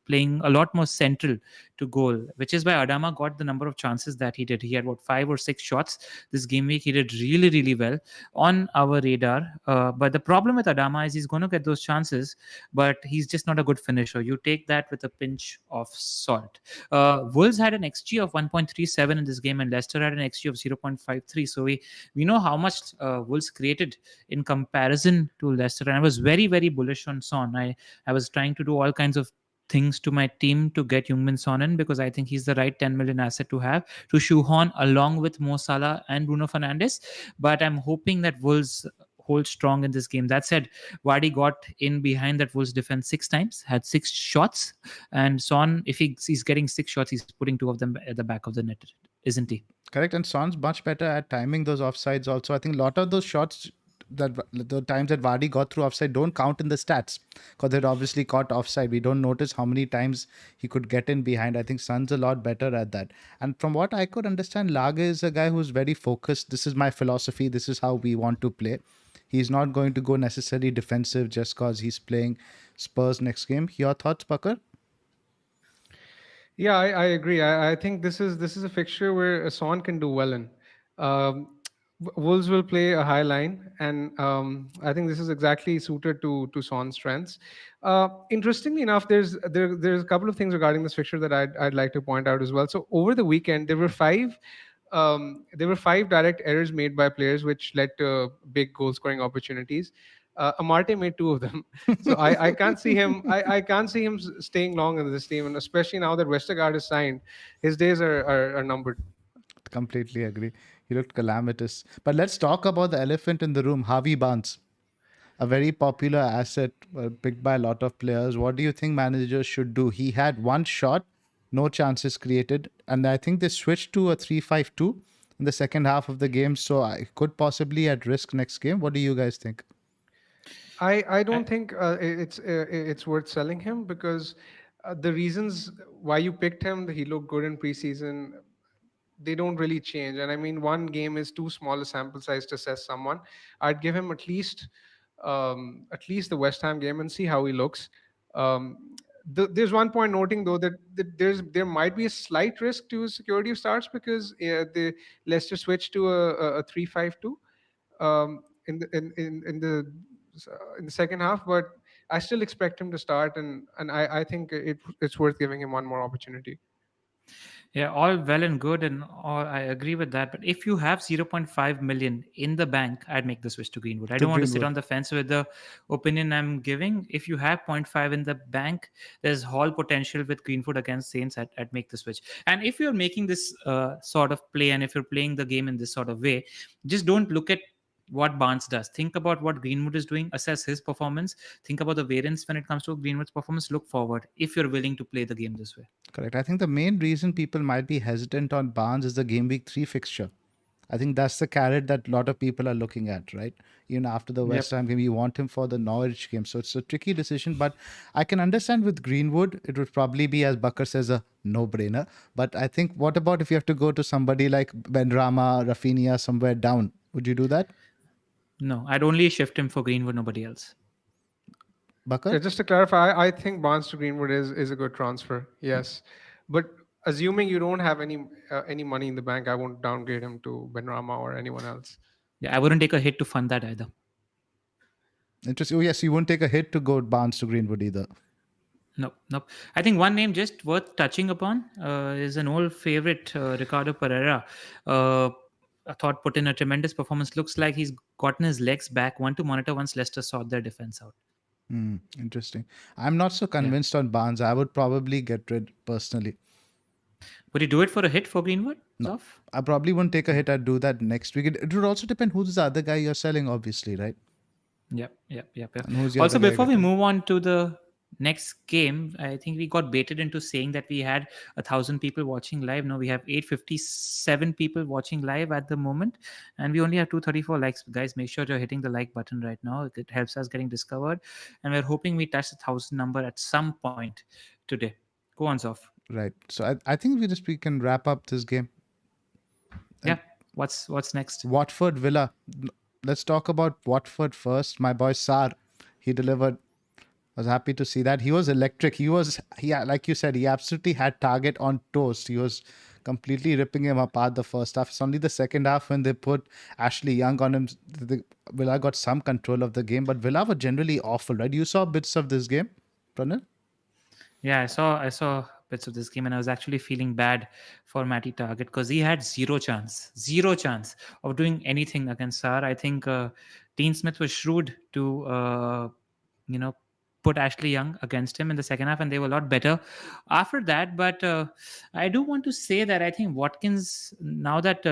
Speaker 3: playing a lot more central to goal, which is why Adama got the number of chances that he did. He had 5 or 6 shots this game week. He did really well on our radar. But the problem with Adama is he's going to get those chances, but he's just not a good finisher. You take that with a pinch of salt. Wolves had an XG of 1.37 in this game, and Leicester had an XG of 0.53. So we know how much Wolves created in comparison to Leicester. And I was very bullish on Son. I was trying to do all kinds of things to my team to get Jungmin Son in, because I think he's the right 10 million asset to have to shoehorn along with Mo Salah and Bruno Fernandes. But I'm hoping that Wolves hold strong in this game. That said, Vardy got in behind that Wolves defense 6 times, had 6 shots, and Son, if he's getting 6 shots, he's putting 2 of them at the back of the net, isn't he?
Speaker 1: Correct. And Son's much better at timing those offsides also. I think a lot of those shots that the times that Vardy got through offside don't count in the stats because they're obviously caught offside. We don't notice how many times he could get in behind. I think Son's a lot better at that. And from what I could understand, Lage is a guy who's very focused. This is my philosophy. This is how we want to play. He's not going to go necessarily defensive just because he's playing Spurs next game. Your thoughts, Bakar?
Speaker 2: Yeah, I agree. I think this is a fixture where Son can do well in. Wolves will play a high line, and I think this is exactly suited to Son's strengths. Interestingly enough, there's a couple of things regarding this fixture that I'd like to point out as well. So over the weekend, there were five direct errors made by players, which led to big goal scoring opportunities. Amarte made 2 of them, so I can't see him. I can't see him staying long in this team, and especially now that Westergaard is signed, his days are numbered.
Speaker 1: Completely agree. He looked calamitous. But let's talk about the elephant in the room, Harvey Barnes, a very popular asset picked by a lot of players. What do you think managers should do? He had 1 shot, no chances created, and I think they switched to a 3-5-2 in the second half of the game, so I could possibly at risk next game. What do you guys think?
Speaker 2: I
Speaker 3: I,
Speaker 2: don't think it's worth selling him, because the reasons why you picked him, that he looked good in preseason, they don't really change. And I mean, one game is too small a sample size to assess someone. I'd give him at least the West Ham game and see how he looks. There's one point noting though that there might be a slight risk to his security of starts, because the Leicester switched to a 3-5-2 in the second half, but I still expect him to start, and I think it's worth giving him one more opportunity.
Speaker 3: Yeah, all well and good, and all I agree with that. But if you have 0.5 million in the bank, I'd make the switch to Greenwood. I
Speaker 1: To
Speaker 3: don't want to sit
Speaker 1: Greenwood.
Speaker 3: on the fence with the opinion I'm giving. If you have zero point 0.5 in the bank, there's all potential with Greenwood against Saints. I'd make the switch. And if you're making this sort of play, and if you're playing the game in this sort of way, just don't look at what Barnes does. Think about what Greenwood is doing, assess his performance, think about the variance when it comes to Greenwood's performance, look forward if you're willing to play the game this way.
Speaker 1: Correct. I think the main reason people might be hesitant on Barnes is the game week 3 fixture. I think that's the carrot that a lot of people are looking at, right? Even after the West
Speaker 3: Yep.
Speaker 1: Ham game, you want him for the Norwich game. So it's a tricky decision, but I can understand with Greenwood, it would probably be, as Bakar says, a no-brainer. But I think, what about if you have to go to somebody like Benrahma, Rafinha, somewhere down? Would you do that,
Speaker 3: No, I'd only shift him for Greenwood, nobody else.
Speaker 1: Bakar?
Speaker 2: Yeah, just to clarify, I think Barnes to Greenwood is a good transfer. Yes, but assuming you don't have any money in the bank, I won't downgrade him to Benrahma or anyone else.
Speaker 3: Yeah, I wouldn't take a hit to fund that either.
Speaker 1: Interesting. Oh, yes, you won't take a hit to go Barnes to Greenwood either.
Speaker 3: Nope, nope. I think one name just worth touching upon is an old favorite, Ricardo Pereira. I thought put in a tremendous performance. Looks like he's gotten his legs back. One to monitor once Leicester sort their defense out.
Speaker 1: Interesting. I'm not so
Speaker 3: Yeah.
Speaker 1: convinced on Barnes. I would probably get rid personally.
Speaker 3: Would you do it for a hit for Greenwood,
Speaker 1: No.
Speaker 3: Zoph?
Speaker 1: I probably wouldn't take a hit. I'd do that next week. It would also depend who's the other guy you're selling, obviously, right?
Speaker 3: Yep.
Speaker 1: And who's the
Speaker 3: Also,
Speaker 1: other guy
Speaker 3: before we
Speaker 1: getting?
Speaker 3: move on to the next game, I think we got baited into saying that we had 1,000 people watching live. No, we have 857 people watching live at the moment, and we only have 234 likes. Guys, make sure you're hitting the like button right now. It helps us getting discovered, and we're hoping we touch the 1,000 number at some point today. Go on, Zoph.
Speaker 1: Right. So I think we can wrap up this game.
Speaker 3: Yeah. What's next?
Speaker 1: Watford Villa. Let's talk about Watford first. My boy Sar, he delivered. I was happy to see that. He was electric. He like you said, he absolutely had target on toast. He was completely ripping him apart the first half. It's only the second half when they put Ashley Young on him. Villa got some control of the game, but Villa were generally awful, right? You saw bits of this game, Pranil?
Speaker 3: Yeah, I saw bits of this game, and I was actually feeling bad for Matty Target because he had zero chance of doing anything against Sar. I think Dean Smith was shrewd to you know put Ashley Young against him in the second half, and they were a lot better after that. But I do want to say that I think Watkins, now that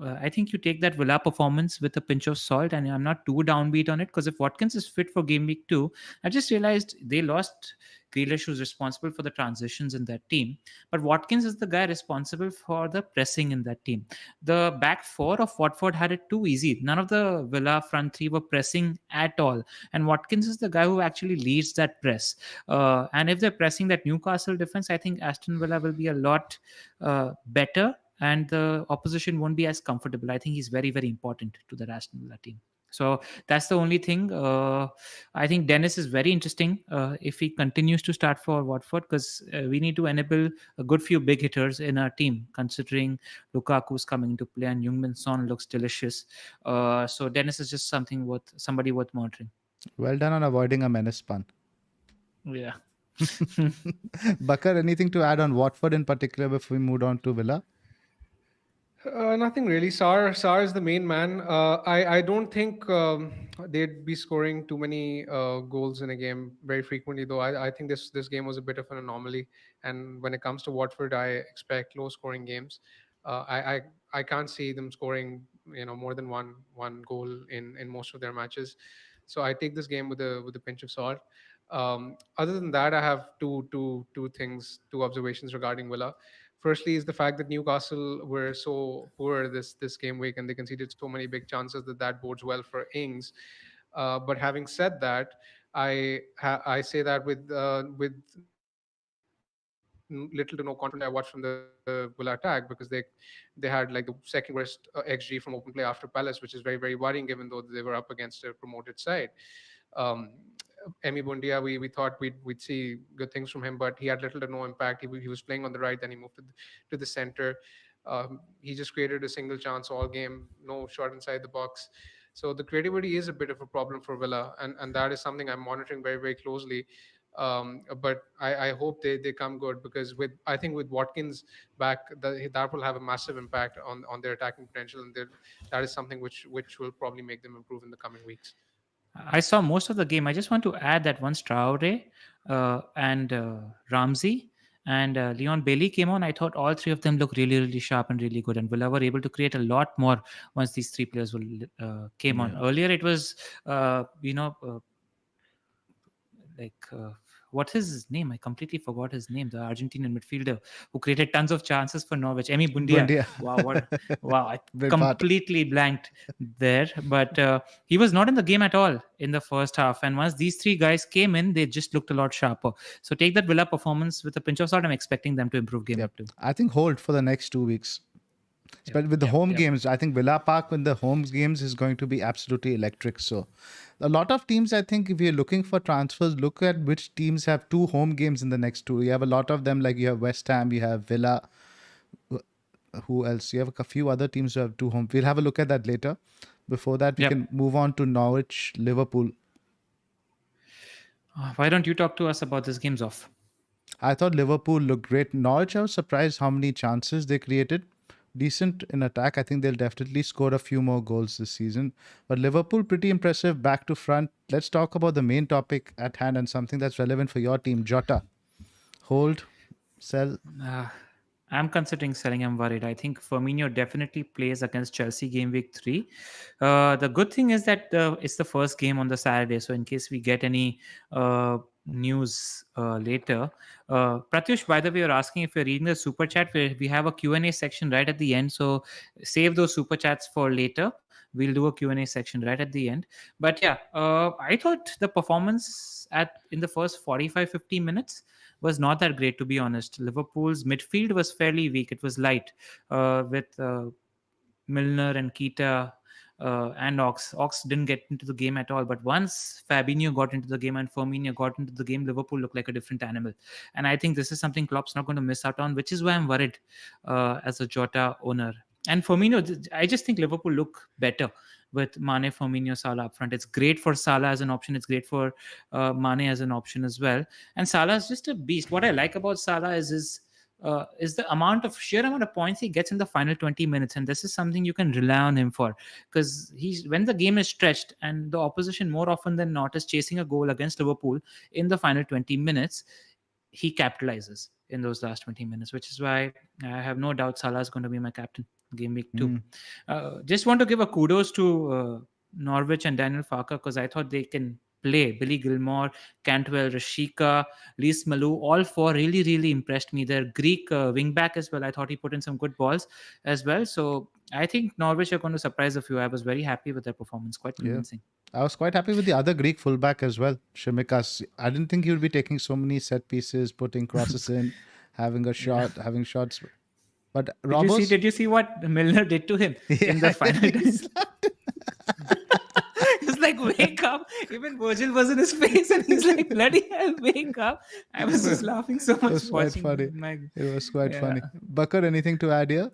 Speaker 3: I think you take that Villa performance with a pinch of salt, and I'm not too downbeat on it because if Watkins is fit for game week 2, I just realized they lost Grealish, who's responsible for the transitions in that team. But Watkins is the guy responsible for the pressing in that team. The back four of Watford had it too easy. None of the Villa front three were pressing at all. And Watkins is the guy who actually leads that press. And if they're pressing that Newcastle defense, I think Aston Villa will be a lot better, and the opposition won't be as comfortable. I think he's very, very important to the Aston Villa team. So that's the only thing. I think Dennis is very interesting if he continues to start for Watford, because we need to enable a good few big hitters in our team, considering Lukaku's coming into play and Heung-min Son looks delicious. So Dennis is just somebody worth monitoring.
Speaker 1: Well done on avoiding a menace pun.
Speaker 3: Yeah.
Speaker 1: Bakar, anything to add on Watford in particular before we move on to Villa?
Speaker 2: Nothing really. Sar is the main man. I don't think they'd be scoring too many goals in a game very frequently, though. I think this game was a bit of an anomaly. And when it comes to Watford, I expect low scoring games. I can't see them scoring more than one goal in most of their matches. So I take this game with a pinch of salt. Other than that, I have two observations regarding Villa. Firstly, is the fact that Newcastle were so poor this game week, and they conceded so many big chances that bodes well for Ings. But having said that, I say that with little to no confidence. I watched from the Villa attack because they had like the second worst XG from open play after Palace, which is very, very worrying given though they were up against a promoted side. Um, Emi Bundia, we thought we'd see good things from him, but he had little to no impact. He was playing on the right, then he moved to the center. He just created a single chance all game, no shot inside the box. So the creativity is a bit of a problem for Villa, and that is something I'm monitoring very, very closely. But I hope they come good, because I think with Watkins back, that will have a massive impact on their attacking potential, and that is something which will probably make them improve in the coming weeks.
Speaker 3: I saw most of the game. I just want to add that once Traore and Ramsey and Leon Bailey came on, I thought all three of them looked really, really sharp and really good. And Villa were able to create a lot more once these three players came on.
Speaker 1: Yeah.
Speaker 3: Earlier, it was, like What's his name? I completely forgot his name. The Argentinian midfielder who created tons of chances for Norwich. Emi Bundia.
Speaker 1: Bundia.
Speaker 3: Wow, what? Wow, I
Speaker 1: Bit part.
Speaker 3: completely blanked there. But he was not in the game at all in the first half. And once these three guys came in, they just looked a lot sharper. So take that Villa performance with a pinch of salt. I'm expecting them to improve game
Speaker 1: Yep.
Speaker 3: up too.
Speaker 1: I think hold for the next 2 weeks. But with the home games, I think Villa Park with the home games is going to be absolutely electric. So a lot of teams, I think, if you're looking for transfers, look at which teams have 2 home games in the next 2. You have a lot of them, like you have West Ham, you have Villa. Who else? You have a few other teams who have 2 home. We'll have a look at that later. Before that, we can move on to Norwich, Liverpool.
Speaker 3: Why don't you talk to us about this game's off?
Speaker 1: I thought Liverpool looked great. Norwich, I was surprised how many chances they created. Decent in attack. I think they'll definitely score a few more goals this season. But Liverpool, pretty impressive back to front. Let's talk about the main topic at hand and something that's relevant for your team. Jota. Hold, sell.
Speaker 3: I'm considering selling. I'm worried. I think Firmino definitely plays against Chelsea game week 3. The good thing is that it's the first game on the Saturday. So in case we get any news later, Pratyush, by the way, you're asking if you're reading the super chat. We have a Q&A section right at the end. So save those super chats for later. We'll do a Q&A section right at the end. But yeah, I thought the performance in the first 45-50 minutes was not that great, to be honest. Liverpool's midfield was fairly weak. It was light with Milner and Keita and Ox. Ox didn't get into the game at all. But once Fabinho got into the game and Firmino got into the game, Liverpool looked like a different animal. And I think this is something Klopp's not going to miss out on, which is why I'm worried as a Jota owner. And Firmino, I just think Liverpool look better with Mane, Firmino, Salah up front. It's great for Salah as an option. It's great for Mane as an option as well. And Salah is just a beast. What I like about Salah is the sheer amount of points he gets in the final 20 minutes. And this is something you can rely on him for, because when the game is stretched and the opposition more often than not is chasing a goal against Liverpool in the final 20 minutes, he capitalizes in those last 20 minutes, which is why I have no doubt Salah is going to be my captain game week 2. Just want to give a kudos to Norwich and Daniel Farker, because I thought they can play. Billy Gilmore, Cantwell, Rashika, Lees Malou, all 4 really, really impressed me. Their Greek wingback as well, I thought he put in some good balls as well. So I think Norwich are going to surprise a few. I was very happy with their performance, quite convincing.
Speaker 1: I was quite happy with the other Greek fullback as well, Shimikas. I didn't think he would be taking so many set pieces, putting crosses in, having shots. But Robos,
Speaker 3: did you see what Milner did to him in the final? It's like, wake up. Even Virgil was in his face and he's like, bloody hell, wake up. I was just laughing so much.
Speaker 1: It was quite funny. It was quite funny. Bakar, anything to add here?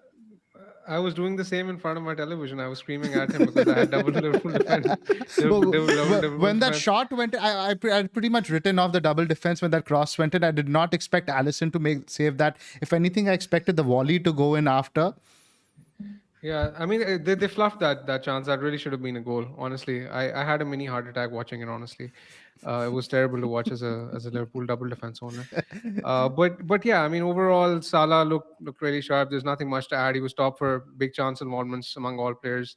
Speaker 2: I was doing the same in front of my television. I was screaming at him because I had double Liverpool defense.
Speaker 1: When that shot went, I pretty much written off the double defense when that cross went in. I did not expect Allison to save that. If anything, I expected the volley to go in after.
Speaker 2: Yeah, I mean, they fluffed that chance. That really should have been a goal. Honestly, I had a mini heart attack watching it. Honestly, it was terrible to watch as a Liverpool double defense owner. But yeah, I mean, overall, Salah looked really sharp. There's nothing much to add. He was top for big chance involvements among all players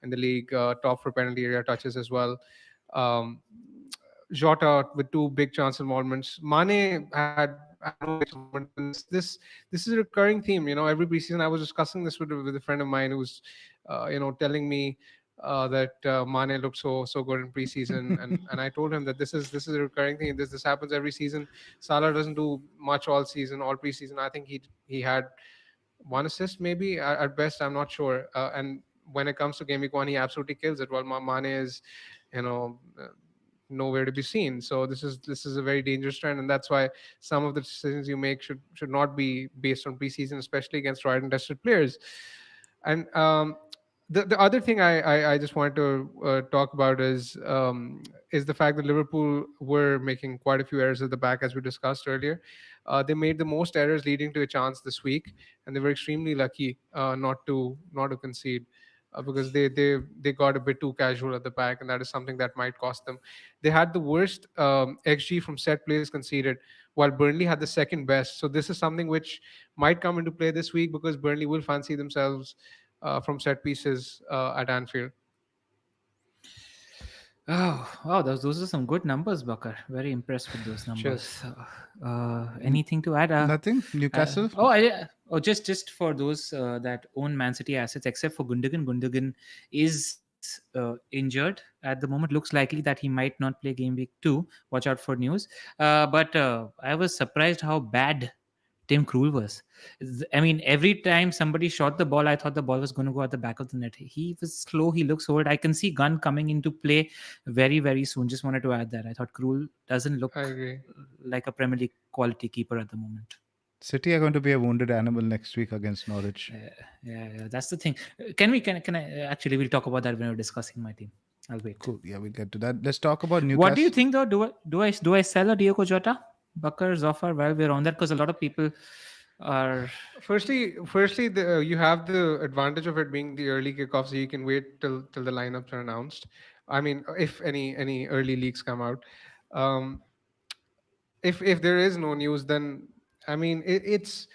Speaker 2: in the league. Top for penalty area touches as well. Jota with 2 big chance involvements. Mane had no big involvement. This is a recurring theme. Every preseason I was discussing this with a friend of mine who was, telling me that Mane looked so good in preseason, and I told him that this is a recurring thing. This happens every season. Salah doesn't do much all season, all preseason. I think he had 1 assist maybe at best. I'm not sure. And when it comes to game week 1, he absolutely kills it. While Mane is, nowhere to be seen. So this is a very dangerous trend, and that's why some of the decisions you make should not be based on preseason, especially against tried and tested players. And the other thing I just wanted to talk about is the fact that Liverpool were making quite a few errors at the back, as we discussed earlier. They made the most errors leading to a chance this week, and they were extremely lucky not to concede. Because they got a bit too casual at the back, and that is something that might cost them. They had the worst XG from set plays conceded, while Burnley had the second best. So this is something which might come into play this week, because Burnley will fancy themselves from set pieces at Anfield.
Speaker 3: Oh, wow, those are some good numbers, Bakar. Very impressed with those
Speaker 2: Cheers.
Speaker 3: numbers. Anything to add?
Speaker 1: Nothing. Newcastle.
Speaker 3: Just for those that own Man City assets, except for Gundogan. Gundogan is injured at the moment. Looks likely that he might not play game week 2. Watch out for news. But I was surprised how bad Tim Krul was. I mean, every time somebody shot the ball, I thought the ball was going to go at the back of the net. He was slow. He looks old. I can see Gunn coming into play very, very soon. Just wanted to add that. I thought Krul doesn't
Speaker 2: I
Speaker 3: look
Speaker 2: agree.
Speaker 3: like a Premier League quality keeper at the moment.
Speaker 1: City are going to be a wounded animal next week against Norwich.
Speaker 3: Yeah, that's the thing. Can I actually we'll talk about that when we're discussing my team. I'll wait.
Speaker 1: Cool. Yeah, we'll get to that. Let's talk about Newcastle.
Speaker 3: What do you think though? Do I sell a Diogo Jota, Bakar, Zofar while we're on that? Because a lot of people are
Speaker 2: Firstly, you have the advantage of it being the early kickoff, so you can wait till the lineups are announced. I mean, if any early leaks come out, um, if there is no news, then I mean it's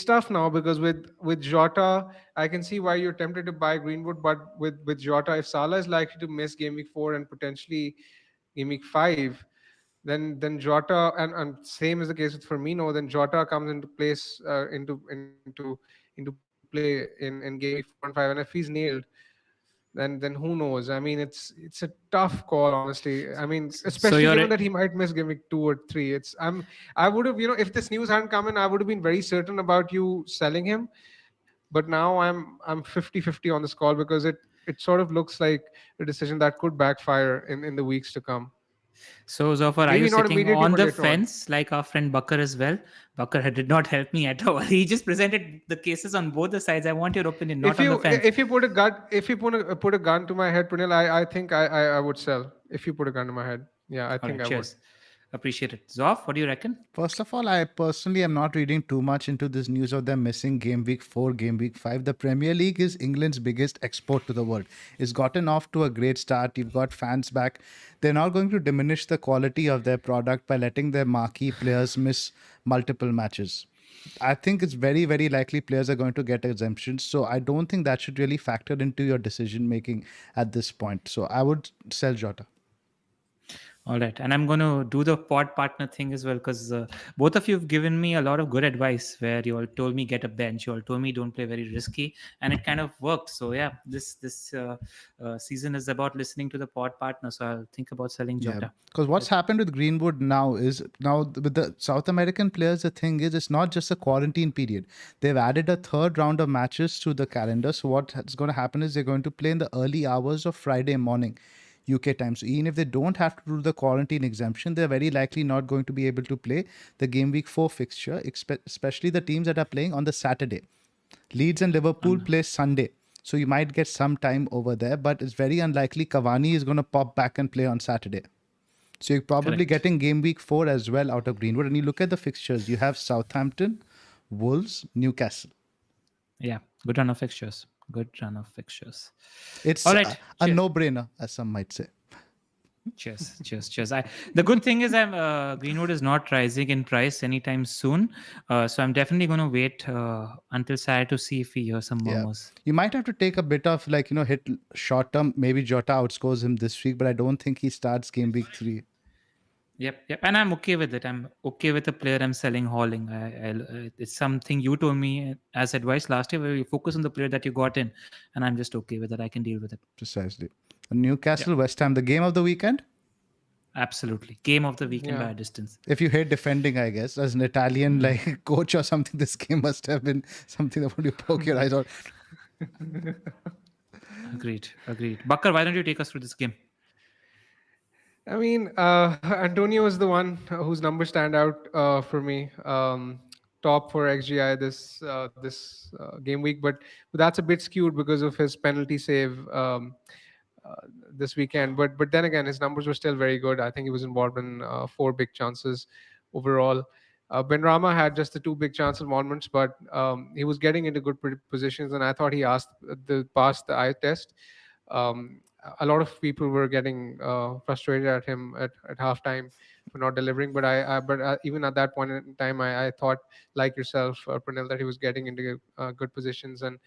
Speaker 2: tough now because with Jota, I can see why you're tempted to buy Greenwood, but with Jota, if Salah is likely to miss game week 4 and potentially game week 5, then Jota, and same is the case with Firmino, then Jota comes into place into play in game week 4 and 5, and if he's nailed, then who knows? I mean, it's a tough call, honestly. I mean,
Speaker 3: so
Speaker 2: especially
Speaker 3: you're
Speaker 2: given that he might miss game week 2 or 3. I would have, if this news hadn't come in, I would have been very certain about you selling him. But now I'm 50-50 on this call because it sort of looks like a decision that could backfire in the weeks to come.
Speaker 3: So, Zofar, are you
Speaker 2: Maybe not
Speaker 3: sitting
Speaker 2: immediately,
Speaker 3: on
Speaker 2: but
Speaker 3: the
Speaker 2: later on.
Speaker 3: fence like our friend Bakar as well? Bakar did not help me at all. He just presented the cases on both the sides. I want your opinion, not
Speaker 2: If
Speaker 3: on the
Speaker 2: you
Speaker 3: fence.
Speaker 2: if you put a gun if you put a gun to my head, Pranil, I think I would sell. If you put a gun to my head, yeah, I
Speaker 3: All
Speaker 2: think
Speaker 3: right,
Speaker 2: I would.
Speaker 3: cheers. Appreciate it. Zoff, what do you reckon?
Speaker 1: First of all, I personally am not reading too much into this news of them missing game week 4, game week 5. The Premier League is England's biggest export to the world. It's gotten off to a great start. You've got fans back. They're not going to diminish the quality of their product by letting their marquee players miss multiple matches. I think it's very, very likely players are going to get exemptions. So I don't think that should really factor into your decision making at this point. So I would sell Jota.
Speaker 3: All right. And I'm going to do the pod partner thing as well because both of you have given me a lot of good advice where you all told me get a bench. You all told me don't play very risky. And it kind of worked. So, yeah, this season is about listening to the pod partner. So I'll think about selling
Speaker 1: Yeah,
Speaker 3: Jota.
Speaker 1: because what's happened with Greenwood now is now with the South American players, the thing is it's not just a quarantine period. They've added a third round of matches to the calendar. So what's going to happen is they're going to play in the early hours of Friday morning. UK time. So even if they don't have to do the quarantine exemption, they're very likely not going to be able to play the game week 4 fixture, especially the teams that are playing on the Saturday. Leeds and Liverpool play Sunday. So you might get some time over there, but it's very unlikely Cavani is going to pop back and play on Saturday. So you're probably
Speaker 3: Correct.
Speaker 1: getting game week 4 as well out of Greenwood. And you look at the fixtures, you have Southampton, Wolves, Newcastle.
Speaker 3: Yeah. Good run of fixtures. Good run of fixtures.
Speaker 1: It's
Speaker 3: All right.
Speaker 1: a
Speaker 3: Cheers.
Speaker 1: no-brainer, as some might say.
Speaker 3: Cheers. The good thing is Greenwood is not rising in price anytime soon. So I'm definitely going to wait until Saturday to see if we hear some
Speaker 1: Yeah.
Speaker 3: murmurs.
Speaker 1: You might have to take a bit of hit short term. Maybe Jota outscores him this week, but I don't think he starts game week 3.
Speaker 3: Yep. And I'm okay with it. I'm okay with the player I'm selling, hauling. It's something you told me as advice last year where you focus on the player that you got in. And I'm just okay with it. I can deal with it.
Speaker 1: Precisely. Newcastle, West Ham, the game of the weekend.
Speaker 3: Absolutely. Game of the weekend
Speaker 2: Yeah.
Speaker 3: by a distance.
Speaker 1: If you hate defending, I guess, as an Italian coach or something, this game must have been something that would you poke your eyes out.
Speaker 3: Agreed. Bakar, why don't you take us through this game?
Speaker 2: I mean, Antonio is the one whose numbers stand out for me. Top for XGI this game week, but that's a bit skewed because of his penalty save this weekend. But then again, his numbers were still very good. I think he was involved in 4 big chances overall. Benrahma had just the 2 big chance involvements, but he was getting into good positions, and I thought he passed the eye test. A lot of people were getting frustrated at him at halftime for not delivering. But even at that point in time, I thought, like yourself, Pranil, that he was getting into good positions, and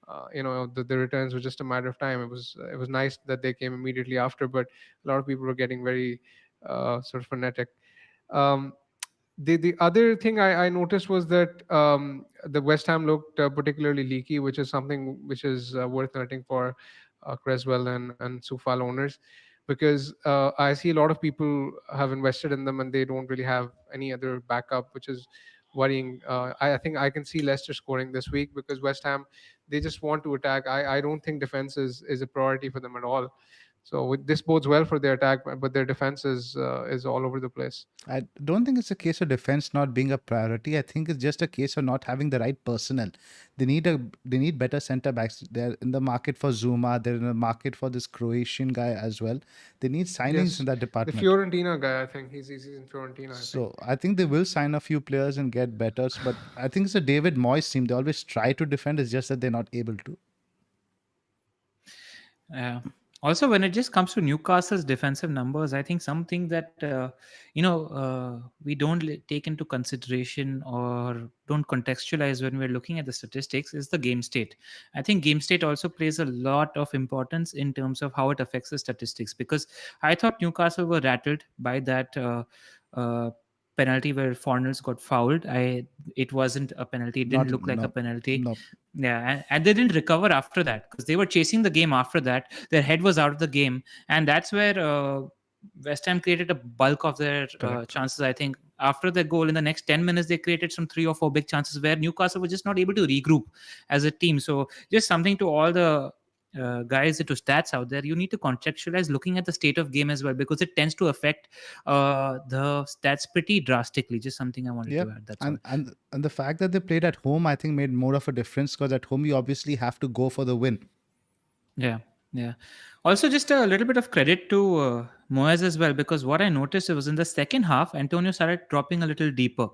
Speaker 2: the returns were just a matter of time. It was nice that they came immediately after, but a lot of people were getting very sort of frenetic. Um, the other thing I noticed was that the West Ham looked particularly leaky, which is something which is worth noting for Creswell and Sufal owners, because I see a lot of people have invested in them and they don't really have any other backup, which is worrying. I think I can see Leicester scoring this week because West Ham, they just want to attack. I don't think defense is a priority for them at all. So this bodes well for their attack, but their defense is all over the place.
Speaker 1: I don't think it's a case of defense not being a priority. I think it's just a case of not having the right personnel. They need better center backs. They're in the market for Zuma. They're in the market for this Croatian guy as well. They need signings
Speaker 2: Yes,
Speaker 1: in that
Speaker 2: the
Speaker 1: department.
Speaker 2: Fiorentina guy. I think he's in Fiorentina. I think.
Speaker 1: So I think they will sign a few players and get better. But I think it's a David Moyes team. They always try to defend. It's just that they're not able to.
Speaker 3: Also, when it just comes to Newcastle's defensive numbers, I think something that we don't take into consideration or don't contextualize when we're looking at the statistics is the game state. I think game state also plays a lot of importance in terms of how it affects the statistics, because I thought Newcastle were rattled by that uh, penalty where Fornals got fouled. It wasn't a penalty. It didn't
Speaker 1: Not
Speaker 3: look like a
Speaker 1: no
Speaker 3: penalty.
Speaker 1: no.
Speaker 3: Yeah, and they didn't recover after that because they were chasing the game after that. Their head was out of the game, and that's where West Ham created a bulk of their
Speaker 1: Correct.
Speaker 3: chances. I think after the goal in the next 10 minutes, they created some 3 or 4 big chances where Newcastle was just not able to regroup as a team. So just something to all the guys into stats out there, you need to contextualize looking at the state of game as well, because it tends to affect the stats pretty drastically. Just something I wanted
Speaker 1: Yeah,
Speaker 3: to add. That's all.
Speaker 1: and the fact that they played at home, I think, made more of a difference because at home you obviously have to go for the win.
Speaker 3: Yeah, yeah. Also, just a little bit of credit to Moyes as well, because what I noticed was in the second half, Antonio started dropping a little deeper,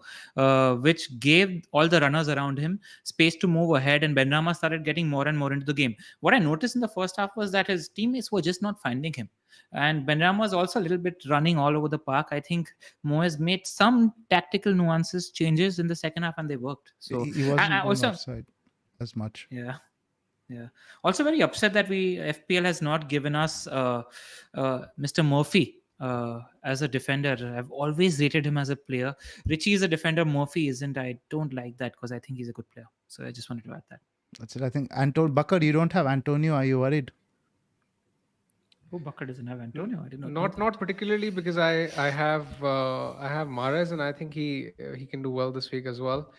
Speaker 3: which gave all the runners around him space to move ahead, and Benrahma started getting more and more into the game. What I noticed in the first half was that his teammates were just not finding him. And Benrahma was also a little bit running all over the park. I think Moyes made some tactical nuances changes in the second half, and they worked. So,
Speaker 1: He wasn't
Speaker 3: I
Speaker 1: going
Speaker 3: also,
Speaker 1: offside as much.
Speaker 3: yeah. Yeah. Also very upset that FPL has not given us Mr. Murphy as a defender. I've always rated him as a player. Richie is a defender. Murphy isn't. I don't like that because I think he's a good player. So I just wanted to add that.
Speaker 1: That's it. I think Bakar, you don't have Antonio. Are you worried?
Speaker 3: Oh, Bakar doesn't have Antonio. I did not know
Speaker 2: Not
Speaker 3: that.
Speaker 2: not particularly because I have Mahrez and I think he can do well this week as well.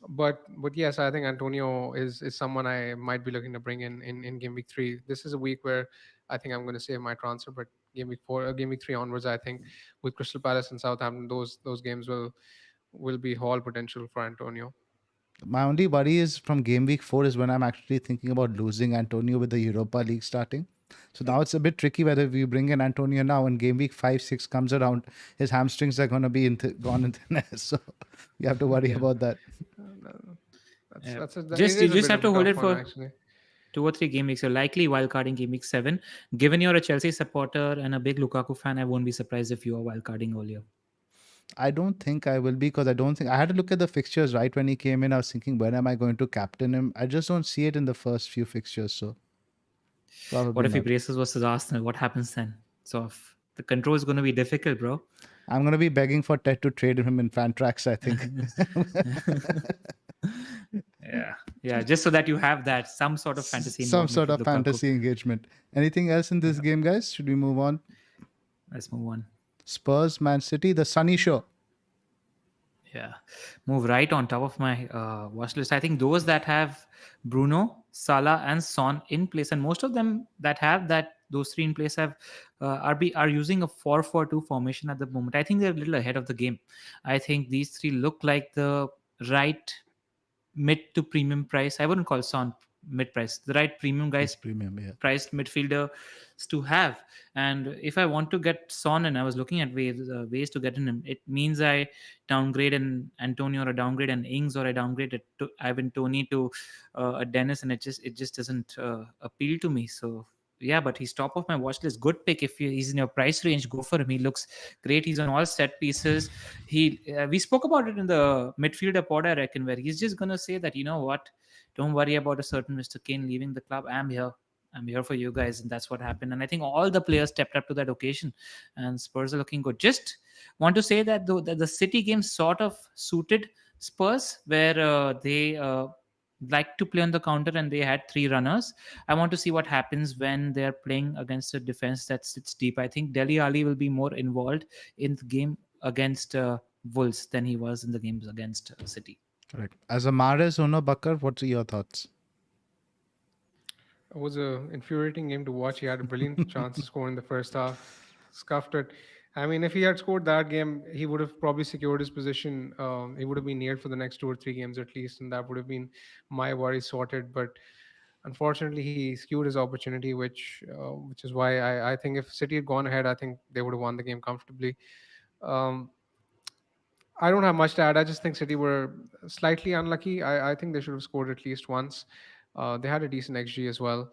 Speaker 2: But yes, I think Antonio is someone I might be looking to bring in game week 3. This is a week where I think I'm going to save my transfer, but game week 3 onwards, I think with Crystal Palace and Southampton, those games will be haul potential for Antonio.
Speaker 1: My only worry is from game week 4 is when I'm actually thinking about losing Antonio with the Europa League starting. So now it's a bit tricky whether we bring in Antonio now and game week 5, 6 comes around, his hamstrings are going to be gone in thin air. So you have to worry about that.
Speaker 2: It
Speaker 3: You
Speaker 2: is a
Speaker 3: just
Speaker 2: bit
Speaker 3: have
Speaker 2: of
Speaker 3: to
Speaker 2: a
Speaker 3: hold
Speaker 2: tough
Speaker 3: it
Speaker 2: one
Speaker 3: for
Speaker 2: actually.
Speaker 3: 2 or 3 game weeks. You're likely wildcarding game week 7. Given you're a Chelsea supporter and a big Lukaku fan, I won't be surprised if you are wildcarding earlier.
Speaker 1: I don't think I will be because I don't think I had to look at the fixtures right when he came in. I was thinking, when am I going to captain him? I just don't see it in the first few fixtures. So probably
Speaker 3: What if he
Speaker 1: not.
Speaker 3: braces versus Arsenal? What happens then? So the control is going to be difficult, bro.
Speaker 1: I'm going to be begging for Ted to trade him in fan tracks, I think.
Speaker 3: Yeah. Just so that you have that some sort of fantasy
Speaker 1: Some
Speaker 3: involvement
Speaker 1: sort
Speaker 3: with
Speaker 1: of
Speaker 3: Lukaku.
Speaker 1: fantasy engagement. Anything else in this game, guys? Should we move on?
Speaker 3: Let's move on.
Speaker 1: Spurs, Man City, the Sunny Show.
Speaker 3: Yeah, move right on top of my watch list. I think those that have Bruno, Salah, and Son in place, and most of them that have those 3 in place have are using a 4-4-2 formation at the moment. I think they're a little ahead of the game. I think these 3 look like the right mid to premium price. I wouldn't call Son mid price. The right premium guys
Speaker 1: It's premium, yeah.
Speaker 3: priced midfielder to have. And if I want to get Son, and I was looking at ways to get in him, it means I downgrade an Antonio or I downgrade an Ings or I downgrade it to Ivan Tony to a Dennis, and it just doesn't appeal to me. So yeah, but he's top of my watch list. Good pick. If he's in your price range, go for him. He looks great. He's on all set pieces. We spoke about it in the midfielder pod, I reckon, where he's just gonna say that, you know what, don't worry about a certain Mr. Kane leaving the club. I'm here for you guys, and that's what happened. And I think all the players stepped up to that occasion, and Spurs are looking good. Just want to say that though, that the City game sort of suited Spurs, where they like to play on the counter, and they had three runners. I want to see what happens when they're playing against a defense that sits deep. I think Dele Ali will be more involved in the game against Wolves than he was in the games against City.
Speaker 1: Correct. As a Mahrez owner, Bakar, what are your thoughts?
Speaker 2: It was a infuriating game to watch. He had a brilliant chance to score in the first half, scuffed it. I mean, if he had scored that game, he would have probably secured his position. He would have been near for the next 2 or 3 games at least, and that would have been my worry sorted. But unfortunately, he skewed his opportunity, which is why I think if City had gone ahead, I think they would have won the game comfortably. Um, I don't have much to add. I just think City were slightly unlucky. I think they should have scored at least once. They had a decent XG as well.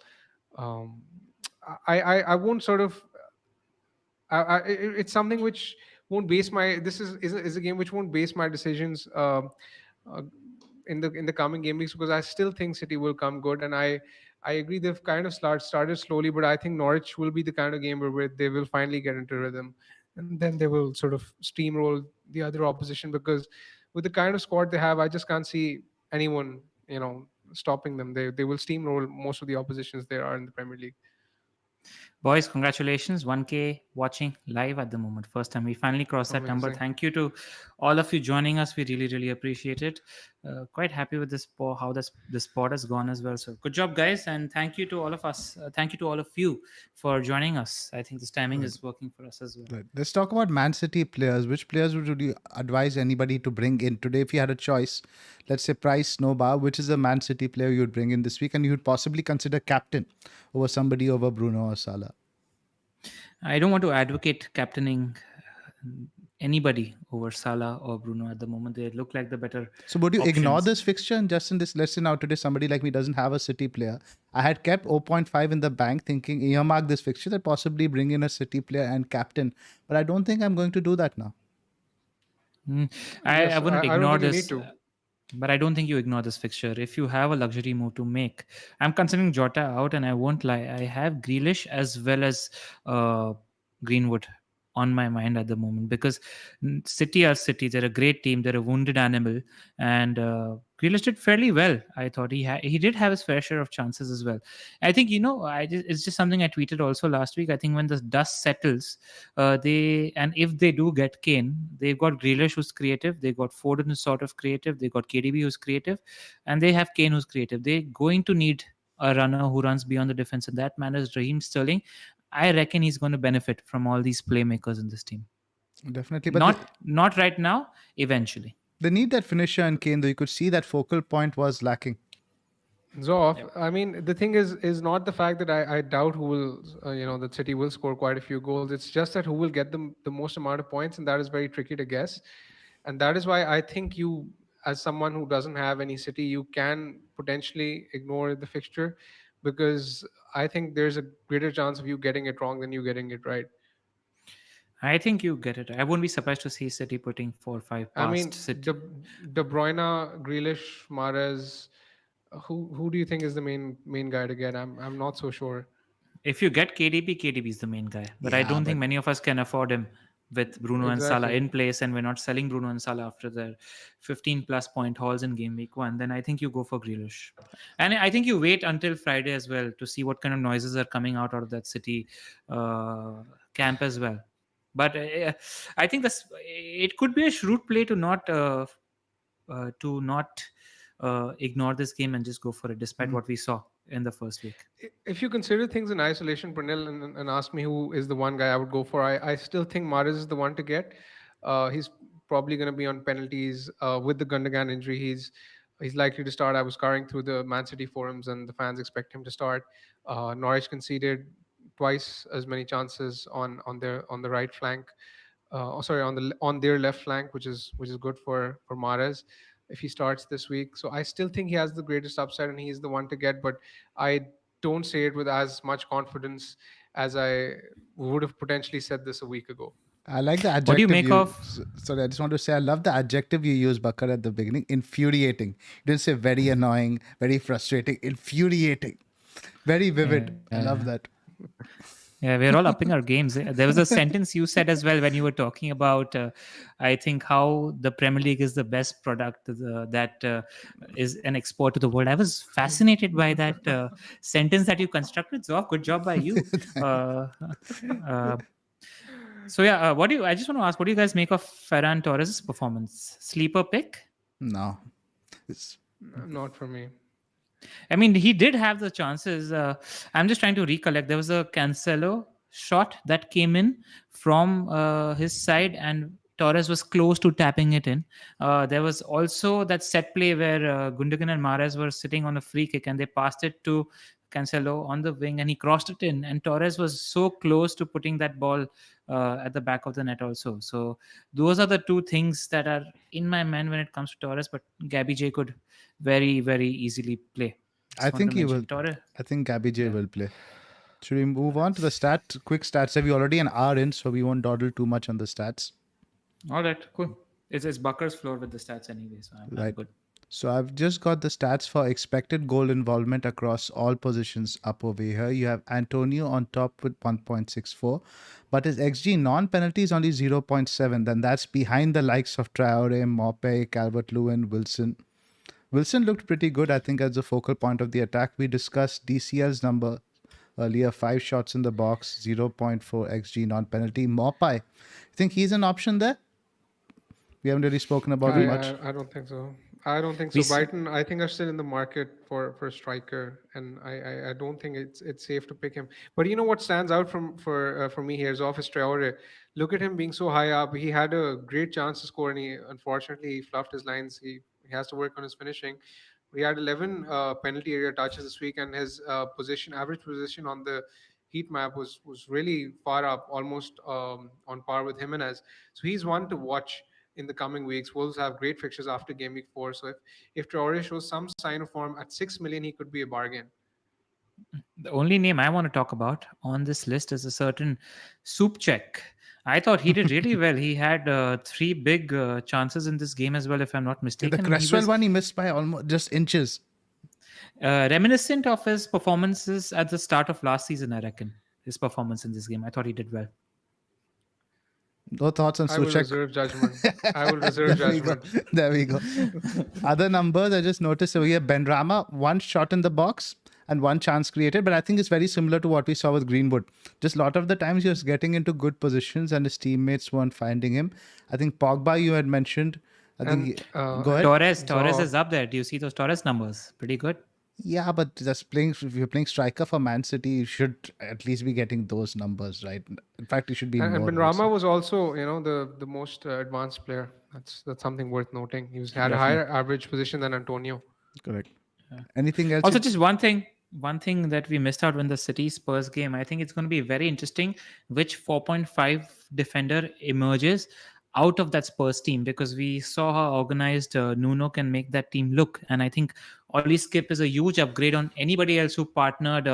Speaker 2: Um, I won't sort of. It's something which won't base my. This is a game which won't base my decisions uh, in the coming game weeks, because I still think City will come good, and I agree they've kind of started slowly, but I think Norwich will be the kind of game where they will finally get into rhythm, and then they will sort of steamroll the other opposition, because with the kind of squad they have, I just can't see anyone stopping them. They will steamroll most of the oppositions there are in the Premier League.
Speaker 3: Boys, congratulations. 1K watching live at the moment. First time we finally crossed that number.
Speaker 2: Amazing.
Speaker 3: Thank you to all of you joining us. We really, really appreciate it. Quite happy with how this pod has gone as well. So good job, guys. And thank you to all of us. Thank you to all of you for joining us. I think this timing is working for us as well.
Speaker 1: Right. Let's talk about Man City players. Which players would you advise anybody to bring in today if you had a choice? Let's say price, no bar. Which is a Man City player you would bring in this week, and you would possibly consider captain over somebody over Bruno or Salah?
Speaker 3: I don't want to advocate captaining anybody over Salah or Bruno at the moment. They look like the better.
Speaker 1: So would you ignore
Speaker 3: options.
Speaker 1: this fixture and just in this, let's say now today somebody like me doesn't have a City player. I had kept 0.5 in the bank thinking earmark this fixture that possibly bring in a City player and captain. But I don't think I'm going to do that now.
Speaker 3: I
Speaker 2: Yes,
Speaker 3: wouldn't
Speaker 2: I don't
Speaker 3: ignore
Speaker 2: think you
Speaker 3: this.
Speaker 2: need to.
Speaker 3: But I don't think you ignore this fixture. If you have a luxury move to make, I'm considering Jota out, and I won't lie, I have Grealish as well as Greenwood on my mind at the moment, because City are City. They're a great team. They're a wounded animal, and Grealish did fairly well. I thought he did have his fair share of chances as well. I think it's just something I tweeted also last week. I think when the dust settles, if they do get Kane, they've got Grealish who's creative. They've got Foden who's sort of creative. They've got KDB who's creative, and they have Kane who's creative. They're going to need a runner who runs beyond the defense, and that man is Raheem Sterling. I reckon he's going to benefit from all these playmakers in this team.
Speaker 1: Definitely. But
Speaker 3: Not right now, eventually.
Speaker 1: they need that finisher in Kane, though. You could see that focal point was lacking.
Speaker 2: Zoff, I mean, the thing is not the fact that I doubt who will, that City will score quite a few goals. It's just that who will get the most amount of points, and that is very tricky to guess. And that is why I think you, as someone who doesn't have any City, you can potentially ignore the fixture, because I think there's a greater chance of you getting it wrong than you getting it right.
Speaker 3: I think you get it. I wouldn't be surprised to see City putting 4-5
Speaker 2: I
Speaker 3: past
Speaker 2: mean,
Speaker 3: City.
Speaker 2: De Bruyne, Grealish, Mahrez. Who do you think is the main guy to get? I'm not so sure.
Speaker 3: If you get KDB is the main guy. But I
Speaker 1: Yeah,
Speaker 3: don't
Speaker 1: but
Speaker 3: think many of us can afford him with Bruno and Salah
Speaker 2: Exactly.
Speaker 3: in place, and we're not selling Bruno and Salah after their 15 plus point hauls in game week 1. Then I think you go for Grealish. And I think you wait until Friday as well to see what kind of noises are coming out of that City camp as well. But I think it could be a shrewd play to not ignore this game and just go for it, despite what we saw in the first week.
Speaker 2: If you consider things in isolation, Pranil, and ask me who is the one guy I would go for, I still think Mahrez is the one to get. He's probably going to be on penalties with the Gundogan injury. He's likely to start. I was scouring through the Man City forums, and the fans expect him to start. Norwich conceded twice as many chances on the right flank. Sorry, on their left flank, which is good for Mahrez if he starts this week. So I still think he has the greatest upside, and he's the one to get. But I don't say it with as much confidence as I would have potentially said this a week ago.
Speaker 1: I like the
Speaker 3: What do you
Speaker 1: adjective
Speaker 3: make of?
Speaker 1: Sorry, I just want to say I love the adjective you used, Bakar, at the beginning. Infuriating. You didn't say very annoying, very frustrating. Infuriating. Very vivid. I love that.
Speaker 3: Yeah, we're all upping our games. There was a sentence you said as well when you were talking about, I think, how the Premier League is the best product that is an export to the world. I was fascinated by that sentence that you constructed. Zoph, good job by you. Uh, so yeah, what do you? I just want to ask, what do you guys make of Ferran Torres' performance? Sleeper pick?
Speaker 1: No. It's,
Speaker 2: Not for me.
Speaker 3: I mean, he did have the chances. I'm just trying to recollect. There was a Cancelo shot that came in from his side, and Torres was close to tapping it in. There was also that set play where Gundogan and Mahrez were sitting on a free kick, and they passed it to Cancelo on the wing, and he crossed it in. And Torres was so close to putting that ball at the back of the net also. So those are the two things that are in my mind when it comes to Torres. But Gabby J could very, very easily play.
Speaker 1: I think he will.
Speaker 3: Torres.
Speaker 1: I think Gabby J will play. Should we move on to the quick stats? We already an hour in, so we won't dawdle too much on the stats.
Speaker 3: All right, cool. It's Bakar's floor with the stats anyway, so I'm good.
Speaker 1: So I've just got the stats for expected goal involvement across all positions up over here. You have Antonio on top with 1.64, but his XG non-penalty is only 0.7. Then that's behind the likes of Traore, Maupay, Calvert-Lewin, Wilson. Wilson looked pretty good, I think, as a focal point of the attack. We discussed DCL's number earlier, 5 shots in the box, 0.4 XG non-penalty. Maupay, you think he's an option there? We haven't really spoken about it much.
Speaker 2: I don't think so. I don't think so. Brighton, I think, are still in the market for a striker, and I don't think it's safe to pick him. But you know what stands out for me here is Office Traore. Look at him being so high up. He had a great chance to score, and unfortunately he fluffed his lines. He has to work on his finishing. He had 11 penalty area touches this week, and his average position on the heat map was really far up, almost on par with Jimenez. So he's one to watch in the coming weeks. Wolves have great fixtures after game week 4. So if Traore shows some sign of form at 6 million, he could be a bargain.
Speaker 3: The only name I want to talk about on this list is a certain Soup-Check. I thought he did really well. He had 3 big chances in this game as well, if I'm not mistaken.
Speaker 1: The Cresswell one he missed by almost just inches.
Speaker 3: Reminiscent of his performances at the start of last season, I reckon. His performance in this game. I thought he did well.
Speaker 1: No thoughts on Soup-Check?
Speaker 2: I will reserve judgment. I will reserve judgment.
Speaker 1: There we go. Other numbers I just noticed over here. Benrahma, 1 shot in the box and 1 chance created, but I think it's very similar to what we saw with Greenwood. Just a lot of the times he was getting into good positions and his teammates weren't finding him. I think Pogba you had mentioned. Go ahead.
Speaker 3: Torres is up there. Do you see those Torres numbers? Pretty good.
Speaker 1: Yeah, but if you're playing striker for Man City, you should at least be getting those numbers, right? In fact, you should be.
Speaker 2: And Benrahma was also, the most advanced player. That's something worth noting. He had a higher average position than Antonio.
Speaker 1: Correct. Yeah. Anything else?
Speaker 3: Also, just one thing that we missed out when the City Spurs game. I think it's going to be very interesting which 4.5 defender emerges out of that Spurs team, because we saw how organized Nuno can make that team look. And I think Ollie Skip is a huge upgrade on anybody else who partnered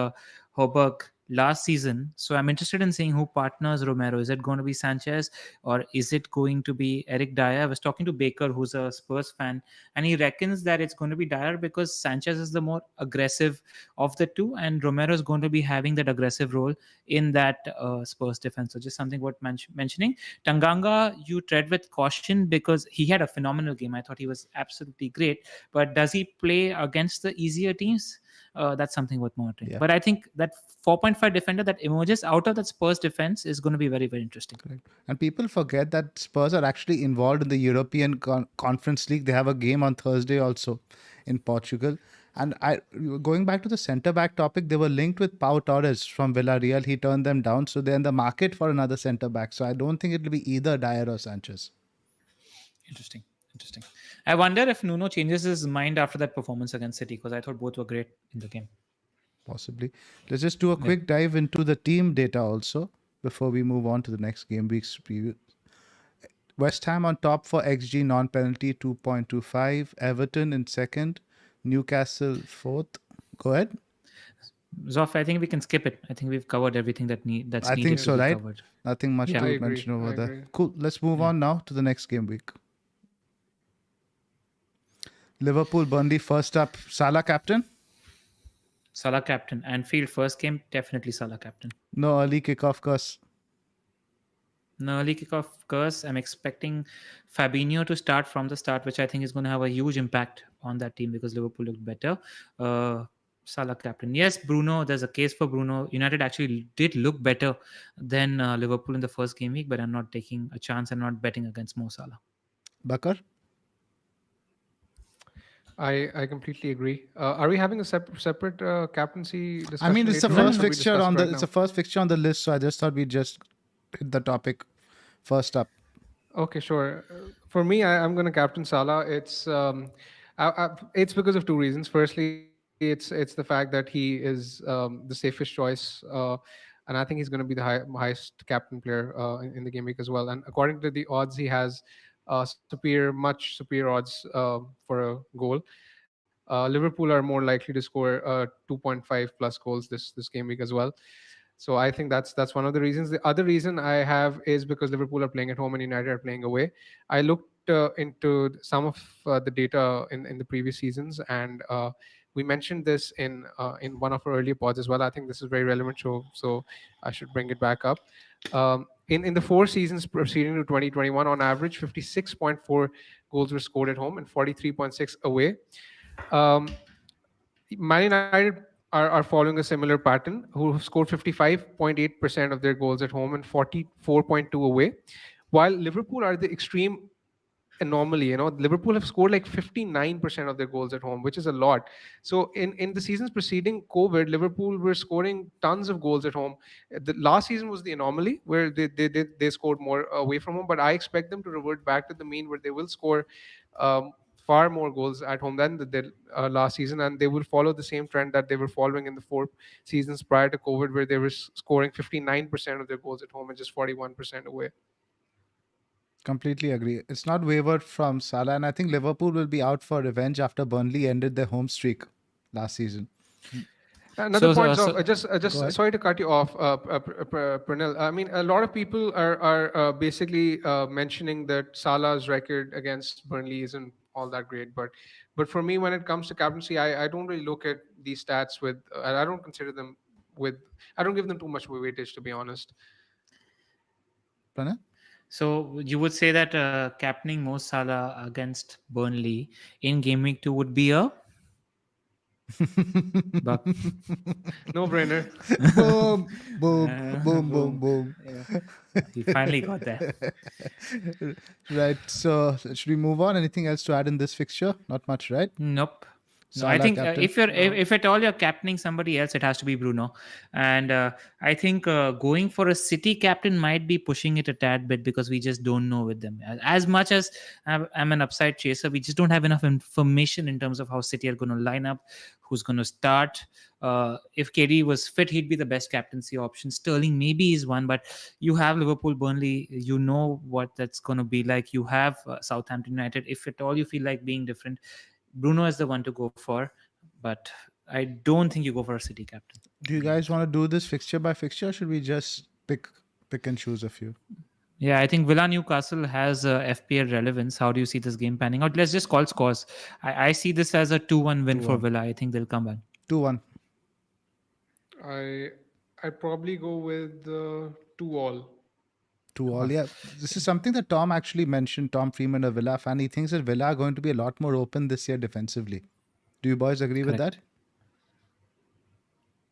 Speaker 3: Hoberg last season. So I'm interested in seeing who partners Romero. Is it going to be Sanchez or is it going to be Eric Dyer? I was talking to Baker, who's a Spurs fan, and he reckons that it's going to be Dyer because Sanchez is the more aggressive of the two, and Romero is going to be having that aggressive role in that Spurs defense. So just something worth mentioning. Tanganga, you tread with caution because he had a phenomenal game. I thought he was absolutely great. But does he play against the easier teams? That's something worth monitoring. Yeah. But I think that 4.5 defender that emerges out of that Spurs defense is going to be very, very interesting.
Speaker 1: Correct. And people forget that Spurs are actually involved in the European Conference League. They have a game on Thursday also in Portugal. And going back to the centre-back topic, they were linked with Pau Torres from Villarreal. He turned them down. So they're in the market for another centre-back. So I don't think it'll be either Dyer or Sanchez.
Speaker 3: Interesting. I wonder if Nuno changes his mind after that performance against City, because I thought both were great in the game.
Speaker 1: Possibly. Let's just do a quick dive into the team data also before we move on to the next game week's preview. West Ham on top for XG non-penalty 2.25. Everton in second. Newcastle fourth. Go ahead.
Speaker 3: Zoff, I think we can skip it. I think we've covered everything that's
Speaker 1: I think
Speaker 3: needed to
Speaker 1: so,
Speaker 3: be
Speaker 1: right?
Speaker 3: covered.
Speaker 1: Nothing much
Speaker 3: Yeah.
Speaker 2: I
Speaker 1: to
Speaker 2: agree.
Speaker 1: mention
Speaker 2: I
Speaker 1: over there.
Speaker 2: agree.
Speaker 1: Cool. Let's move
Speaker 3: Yeah.
Speaker 1: on now to the next game week. Liverpool, Burnley, first up. Salah captain?
Speaker 3: Salah captain. Anfield first game, definitely Salah captain.
Speaker 1: No early kickoff curse.
Speaker 3: No early kickoff curse. I'm expecting Fabinho to start from the start, which I think is going to have a huge impact on that team because Liverpool looked better. Uh, Salah captain. Yes, Bruno. There's a case for Bruno. United actually did look better than Liverpool in the first game week, but I'm not taking a chance. I'm not betting against Mo Salah.
Speaker 1: Bakar?
Speaker 2: I completely agree. Are we having a separate captaincy
Speaker 1: I mean,
Speaker 2: discussion
Speaker 1: it's the
Speaker 2: later on, or
Speaker 1: first
Speaker 2: should we
Speaker 1: fixture
Speaker 2: discuss
Speaker 1: on
Speaker 2: it
Speaker 1: the
Speaker 2: right
Speaker 1: it's
Speaker 2: now?
Speaker 1: the first fixture on the list, so I just thought we'd just hit the topic first up.
Speaker 2: Okay, sure. For me, I'm going to captain Salah. It's because of two reasons. Firstly, it's the fact that he is the safest choice, and I think he's going to be the highest captain player in the game week as well. And according to the odds, he has much superior odds for a goal. Liverpool are more likely to score 2.5 plus goals this game week as well. So I think that's one of the reasons. The other reason I have is because Liverpool are playing at home and United are playing away. I looked into some of the data in the previous seasons, and we mentioned this in one of our earlier pods as well. I think this is very relevant, so I should bring it back up. In the 4 seasons preceding to 2021, on average, 56.4 goals were scored at home and 43.6 away. Um, Man United are following a similar pattern, who have scored 55.8% of their goals at home and 44.2 away, while Liverpool are the extreme anomaly. Liverpool have scored like 59% of their goals at home, which is a lot. So in the seasons preceding COVID, Liverpool were scoring tons of goals at home. The last season was the anomaly where they scored more away from home, but I expect them to revert back to the mean where they will score far more goals at home than the last season, and they will follow the same trend that they were following in the 4 seasons prior to COVID, where they were scoring 59% of their goals at home and just 41% away.
Speaker 1: Completely agree. It's not wavered from Salah, and I think Liverpool will be out for revenge after Burnley ended their home streak last season.
Speaker 2: Another point of
Speaker 1: Go ahead.
Speaker 2: sorry to cut you off, Pranil. I mean, a lot of people are basically mentioning that Salah's record against Burnley isn't all that great, but for me, when it comes to captaincy, I don't really look at these stats with. I don't consider them with. I don't give them too much weightage, to be honest.
Speaker 1: Pranay?
Speaker 3: So you would say that captaining Mo Salah against Burnley in game week 2 would be a buck.
Speaker 2: No brainer.
Speaker 1: Boom, boom, boom, boom,
Speaker 3: Boom.
Speaker 1: boom.
Speaker 3: Yeah. He finally got there.
Speaker 1: Right. So should we move on? Anything else to add in this fixture? Not much, right?
Speaker 3: Nope. No,
Speaker 1: Salah
Speaker 3: I think
Speaker 1: captain.
Speaker 3: if at all you're captaining somebody else, it has to be Bruno. And I think going for a City captain might be pushing it a tad bit because we just don't know with them. As much as I'm an upside chaser, we just don't have enough information in terms of how City are going to line up, who's going to start. If KD was fit, he'd be the best captaincy option. Sterling maybe is one, but you have Liverpool, Burnley. You know what that's going to be like. You have Southampton United. If at all you feel like being different, Bruno is the one to go for, but I don't think you go for a City captain.
Speaker 1: Do you guys want to do this fixture by fixture? Or should we just pick and choose a few?
Speaker 3: Yeah, I think Villa Newcastle has FPL relevance. How do you see this game panning out? Let's just call scores. I see this as a 2-1 win for
Speaker 1: 2-1.
Speaker 3: Villa. I think they'll come back.
Speaker 1: 2-1.
Speaker 2: I'd probably go with 2-2.
Speaker 1: 2-2. Yeah, this is something that Tom actually mentioned. Tom Freeman, a Villa fan, he thinks that Villa are going to be a lot more open this year defensively. Do you boys agree with that?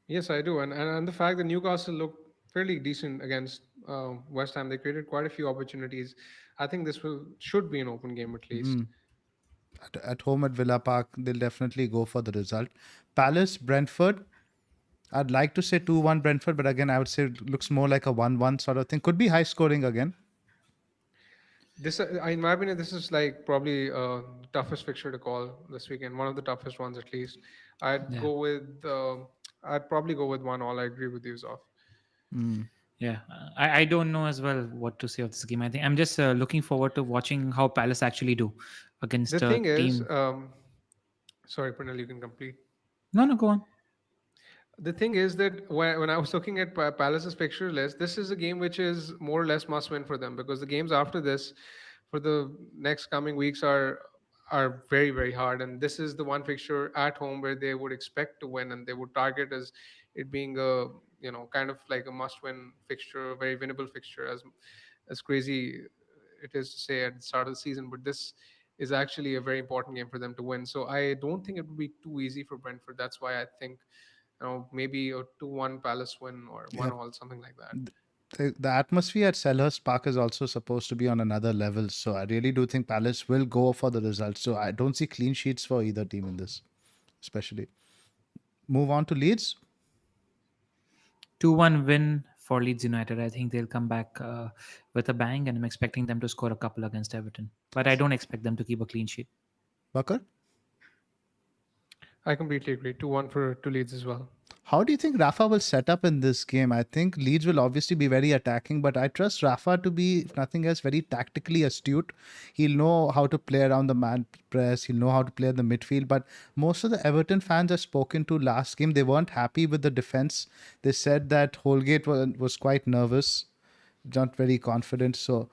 Speaker 2: Yes, I do, and the fact that Newcastle looked fairly decent against West Ham, they created quite a few opportunities. I think this should be an open game at least.
Speaker 1: At home at Villa Park, they'll definitely go for the result. Palace, Brentford. I'd like to say 2-1 Brentford, but again, I would say it looks more like a 1-1 sort of thing. Could be high scoring again.
Speaker 2: This, in my opinion, this is like probably toughest fixture to call this weekend. One of the toughest ones, at least. I'd go with. I'd probably go with 1-1. I agree with you, Zoph.
Speaker 3: Yeah, I don't know as well what to say of this game. I think I'm just looking forward to watching how Palace actually do against
Speaker 2: The
Speaker 3: a
Speaker 2: thing
Speaker 3: team.
Speaker 2: is, sorry, Pranal, you can complete.
Speaker 3: No, go on.
Speaker 2: The thing is that when I was looking at Palace's fixture list, this is a game which is more or less must win for them, because the games after this, for the next coming weeks, are very very hard, and this is the one fixture at home where they would expect to win, and they would target as it being a, kind of like a must win fixture, a very winnable fixture, as crazy it is to say at the start of the season, but this is actually a very important game for them to win. So I don't think it would be too easy for Brentford. That's why I think, maybe a 2-1 Palace win or
Speaker 1: Yeah.
Speaker 2: 1-all, something like that.
Speaker 1: The atmosphere at Selhurst Park is also supposed to be on another level. So I really do think Palace will go for the result. So I don't see clean sheets for either team in this, especially. Move on to Leeds.
Speaker 3: 2-1 win for Leeds United. I think they'll come back with a bang, and I'm expecting them to score a couple against Everton. But I don't expect them to keep a clean sheet.
Speaker 1: Bakar,
Speaker 2: I completely agree. 2-1 for to Leeds as well.
Speaker 1: how do you think Rafa will set up in this game? I think Leeds will obviously be very attacking, but I trust Rafa to be, if nothing else, very tactically astute. He'll know how to play around the man press. He'll know how to play in the midfield. But most of the Everton fans I've spoken to last game, they weren't happy with the defense. They said that Holgate was quite nervous, not very confident. So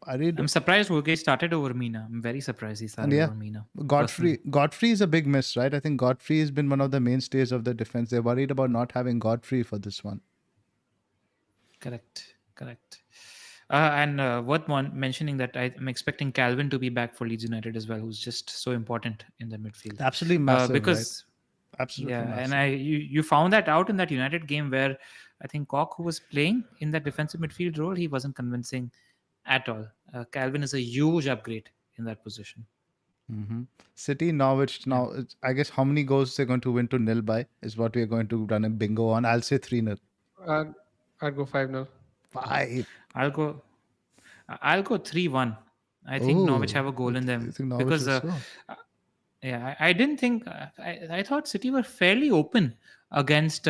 Speaker 3: I'm surprised Woodgate started over Mina. I'm very surprised he started over Mina.
Speaker 1: Godfrey is a big miss, right? I think Godfrey has been one of the mainstays of the defense. They're worried about not having Godfrey for this one.
Speaker 3: Correct. And worth mentioning that I'm expecting Calvin to be back for Leeds United as well, who's just so important in the midfield.
Speaker 1: Absolutely massive,
Speaker 3: because
Speaker 1: right? Absolutely massive.
Speaker 3: And you found that out in that United game where I think Koch, who was playing in that defensive midfield role, he wasn't convincing at all. Calvin is a huge upgrade in that position.
Speaker 1: Mm-hmm. City, Norwich, now I guess how many goals they're going to win to nil by is what we're going to run a bingo on. I'll say 3-0.
Speaker 2: I'd go 5-0.
Speaker 1: 5.
Speaker 3: I'll go 3-1. I think Norwich have a goal in them because I didn't think I thought City were fairly open against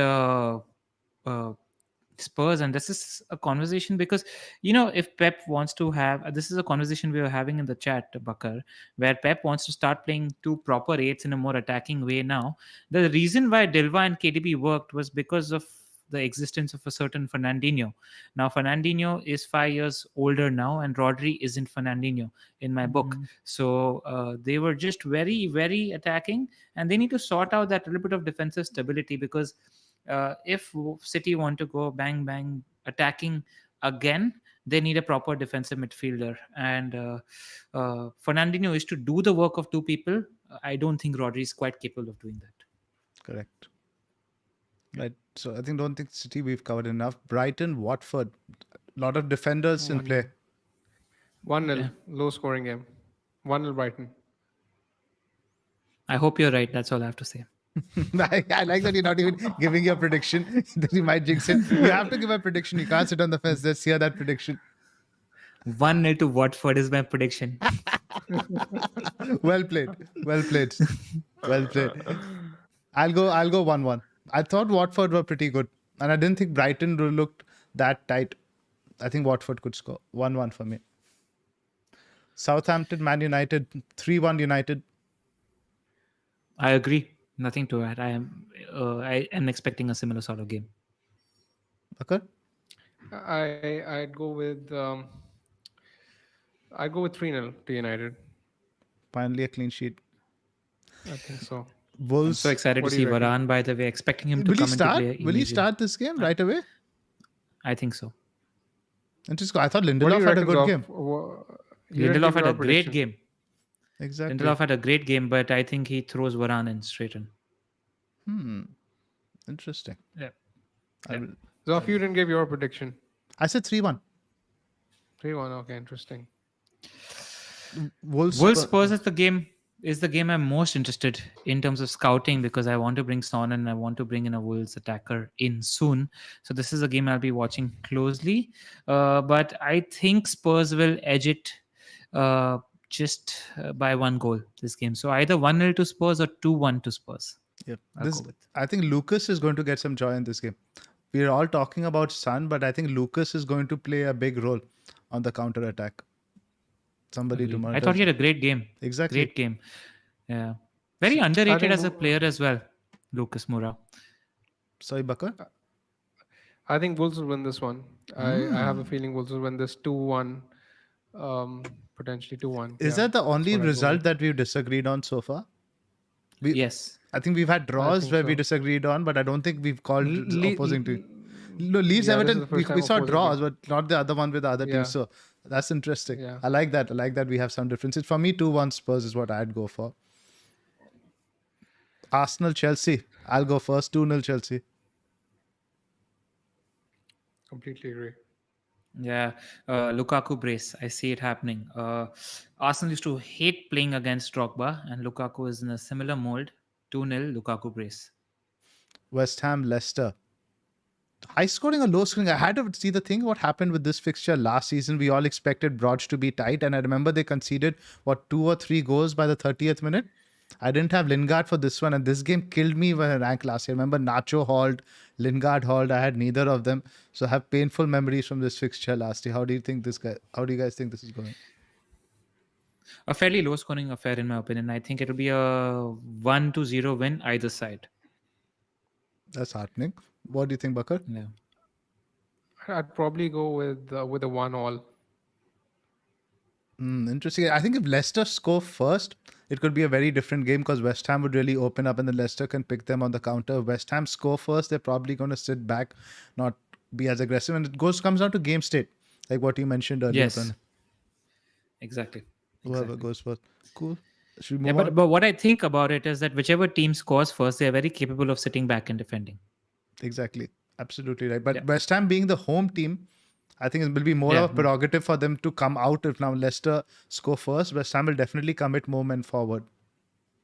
Speaker 3: Spurs, and this is a conversation because if Pep wants to have, this is a conversation we were having in the chat, Bakar, where Pep wants to start playing two proper eights in a more attacking way now. The reason why Dilva and KDB worked was because of the existence of a certain Fernandinho. Now Fernandinho is 5 years older now, and Rodri isn't Fernandinho in my book. So they were just very, very attacking, and they need to sort out that little bit of defensive stability, because if City want to go bang bang attacking again, they need a proper defensive midfielder, and Fernandinho is to do the work of two people. I don't think Rodri is quite capable of doing that.
Speaker 1: Correct. Right. So I don't think City we've covered enough. Brighton, Watford, a lot of defenders in play.
Speaker 2: 1-0, low scoring game. 1-0 Brighton.
Speaker 3: I hope you're right. That's all I have to say.
Speaker 1: I like that you're not even giving your prediction. That you might jinx it. You have to give a prediction. You can't sit on the fence. Let's hear that prediction.
Speaker 3: 1-0 to Watford is my prediction.
Speaker 1: Well played. I'll go 1-1. I thought Watford were pretty good, and I didn't think Brighton looked that tight. I think Watford could score 1-1 for me. Southampton, Man United, 3-1 United.
Speaker 3: I agree. Nothing to add. I am expecting a similar sort of game.
Speaker 1: Okay.
Speaker 2: I'd go with 3-0 to United.
Speaker 1: Finally a clean sheet.
Speaker 2: I think so.
Speaker 1: Wolves.
Speaker 3: I'm so excited to see Varane, by the way, expecting him to come into play.
Speaker 1: Will he start this game right away?
Speaker 3: I think so.
Speaker 1: Interesting. I thought Lindelof had a good game.
Speaker 3: Lindelof had a great game.
Speaker 1: Exactly.
Speaker 3: Lindelof had a great game, but I think he throws Varane in straight in.
Speaker 1: Interesting.
Speaker 3: Yeah.
Speaker 2: Zoph, you didn't give your prediction.
Speaker 1: I said 3-1.
Speaker 2: 3-1. Okay, interesting.
Speaker 1: Wolves
Speaker 3: Spurs is the game I'm most interested in terms of scouting, because I want to bring Son and I want to bring in a Wolves attacker in soon. So this is a game I'll be watching closely. But I think Spurs will edge it just by one goal this game. So either 1-0 to Spurs or 2-1 to Spurs.
Speaker 1: Yep. I think Lucas is going to get some joy in this game. We're all talking about Son, but I think Lucas is going to play a big role on the counter attack. Somebody to monitor.
Speaker 3: I thought he had a great game.
Speaker 1: Exactly.
Speaker 3: Great game. Yeah. Very underrated as a player as well, Lucas Moura.
Speaker 1: Sorry, Bakar.
Speaker 2: I think Wolves will win this one. I have a feeling Wolves will win this 2-1, potentially 2-1.
Speaker 1: Is
Speaker 2: Yeah,
Speaker 1: that the
Speaker 2: that's
Speaker 1: only
Speaker 2: what I'll go
Speaker 1: result
Speaker 2: with.
Speaker 1: that we've disagreed on so far?
Speaker 3: Yes.
Speaker 1: I think we've had
Speaker 2: I
Speaker 1: draws
Speaker 2: think
Speaker 1: where we
Speaker 2: so.
Speaker 1: disagreed on, but I don't think we've called opposing team. No, Leeds
Speaker 2: Yeah, this is
Speaker 1: Everton,
Speaker 2: the first
Speaker 1: we
Speaker 2: time
Speaker 1: saw
Speaker 2: opposing
Speaker 1: draws,
Speaker 2: team.
Speaker 1: but not the other one with the other teams.
Speaker 2: Yeah,
Speaker 1: So that's interesting.
Speaker 2: yeah.
Speaker 1: I like that. I like that we have some differences. For me, 2-1 Spurs is what I'd go for. Arsenal, Chelsea. I'll go first. 2-0 Chelsea.
Speaker 2: Completely agree.
Speaker 3: Yeah, Lukaku brace. I see it happening. Arsenal used to hate playing against Drogba, and Lukaku is in a similar mold. 2-0 Lukaku brace.
Speaker 1: West Ham, Leicester. High scoring or low scoring? I had to see the thing what happened with this fixture last season. We all expected Broad to be tight, and I remember they conceded 2 or 3 goals by the 30th minute. I didn't have Lingard for this one, and this game killed me when I ranked last year. I remember Nacho hauled, Lingard hauled. I had neither of them, so I have painful memories from this fixture last year. How do you guys think this is going?
Speaker 3: A fairly low scoring affair, in my opinion. I think it'll be a 1-0 win either side.
Speaker 1: That's heartening. What do you think, Bakar?
Speaker 3: Yeah.
Speaker 2: I'd probably go with a 1-1.
Speaker 1: Interesting. I think if Leicester score first, it could be a very different game because West Ham would really open up and then Leicester can pick them on the counter. If West Ham score first, they're probably going to sit back, not be as aggressive. And it comes down to game state, like what you mentioned earlier.
Speaker 3: Yes.
Speaker 1: Pranay.
Speaker 3: Exactly.
Speaker 1: Whoever
Speaker 3: Exactly.
Speaker 1: goes first. Cool. Should we
Speaker 3: Yeah,
Speaker 1: move on?
Speaker 3: but what I think about it is that whichever team scores first, they are very capable of sitting back and defending.
Speaker 1: Exactly. Absolutely right. But
Speaker 3: Yeah.
Speaker 1: West Ham being the home team, I think it will be more
Speaker 3: Yeah.
Speaker 1: of a prerogative for them to come out. If now Leicester score first, West Ham will definitely commit more men forward.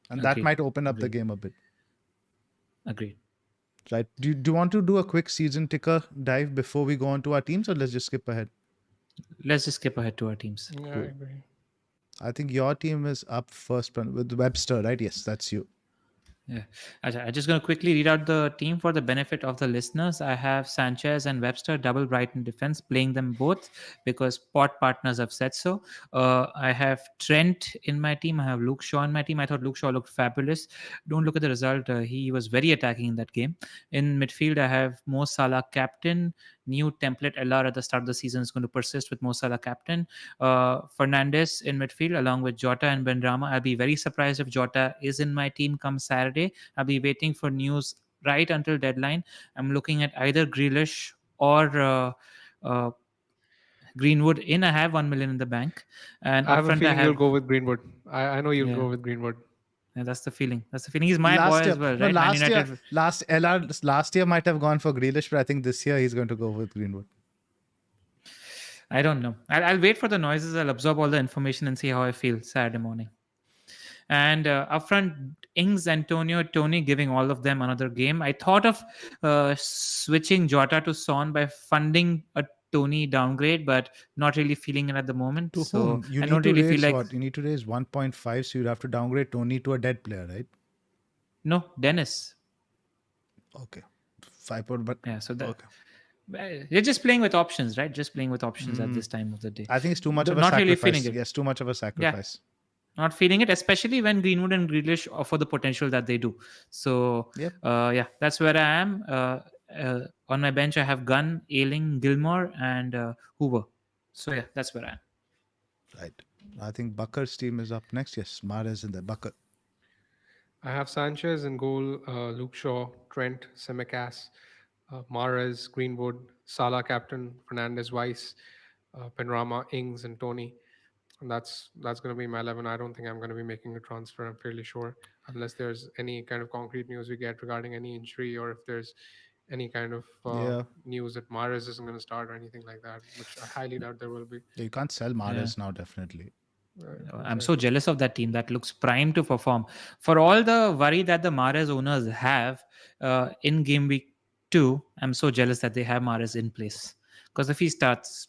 Speaker 1: And that
Speaker 3: Agreed.
Speaker 1: might open up the
Speaker 3: Agreed.
Speaker 1: game a bit.
Speaker 3: Agreed.
Speaker 1: Right. Do you want to do a quick season ticker dive before we go on to our teams, or let's just skip ahead?
Speaker 3: Let's just skip ahead to our teams.
Speaker 2: Yeah, I
Speaker 1: Cool.
Speaker 2: agree.
Speaker 1: I think your team is up first with Webster, right? Yes, that's you.
Speaker 3: Yeah. I'm just going to quickly read out the team for the benefit of the listeners. I have Sanchez and Webster, double Brighton defense, playing them both because pod partners have said so. I have Trent in my team. I have Luke Shaw in my team. I thought Luke Shaw looked fabulous. Don't look at the result. He was very attacking in that game. In midfield, I have Mo Salah captain. New template LR at the start of the season is going to persist with Mo Salah captain. Fernandes in midfield along with Jota and Benrahma. I'll be very surprised if Jota is in my team come Saturday. I'll be waiting for news right until deadline. I'm looking at either Grealish or Greenwood in. I have 1 million in the bank, and
Speaker 2: I
Speaker 3: up
Speaker 2: have a
Speaker 3: front I
Speaker 2: feeling you'll
Speaker 3: have.
Speaker 2: go with Greenwood. I know you'll
Speaker 3: Yeah,
Speaker 2: go with Greenwood.
Speaker 3: yeah, that's the feeling. That's the feeling. He's my boy
Speaker 1: Last year,
Speaker 3: as well,
Speaker 1: no,
Speaker 3: right? Man
Speaker 1: last year,
Speaker 3: United.
Speaker 1: last year might have gone for Grealish, but I think this year he's going to go with Greenwood.
Speaker 3: I don't know. I'll wait for the noises. I'll absorb all the information and see how I feel Saturday morning. And up front, Ings, Antonio, Tony, giving all of them another game. I thought of switching Jota to Son by funding a Tony downgrade, but not really feeling it at the moment.
Speaker 1: To
Speaker 3: So
Speaker 1: whom? You
Speaker 3: I
Speaker 1: need
Speaker 3: don't
Speaker 1: to
Speaker 3: really feel
Speaker 1: raise
Speaker 3: like.
Speaker 1: what? You need to raise 1.5, so you'd have to downgrade Tony to a dead player, right?
Speaker 3: No, Dennis.
Speaker 1: Okay. 5 point, but
Speaker 3: Yeah, so that.
Speaker 1: okay.
Speaker 3: You're just playing with options, right? Just playing with options at this time of the day.
Speaker 1: I think it's too much of a
Speaker 3: Not really
Speaker 1: sacrifice.
Speaker 3: feeling it.
Speaker 1: Yes, too much of a sacrifice.
Speaker 3: Not feeling it, especially when Greenwood and Grealish offer the potential that they do. So,
Speaker 1: Yep.
Speaker 3: Yeah, that's where I am. On my bench, I have Gunn, Ailing, Gilmore, and Hoover. So, yeah, that's where I am.
Speaker 1: Right. I think Bakar's team is up next. Yes, Mahrez in there. Bakar.
Speaker 2: I have Sanchez in goal, Luke Shaw, Trent, Simicas, Mahrez, Greenwood, Salah captain, Fernandez, Weiss, Benrahma, Ings, and Tony. And that's going to be my 11. I don't think I'm going to be making a transfer. I'm fairly sure, unless there's any kind of concrete news we get regarding any injury, or if there's any kind of news that Mahrez isn't going to start or anything like that, which I highly doubt there will be.
Speaker 1: Yeah, you can't sell Mahrez now, definitely.
Speaker 3: I'm so jealous of that team that looks primed to perform. For all the worry that the Mahrez owners have in game week 2, I'm so jealous that they have Mahrez in place. Because if he starts,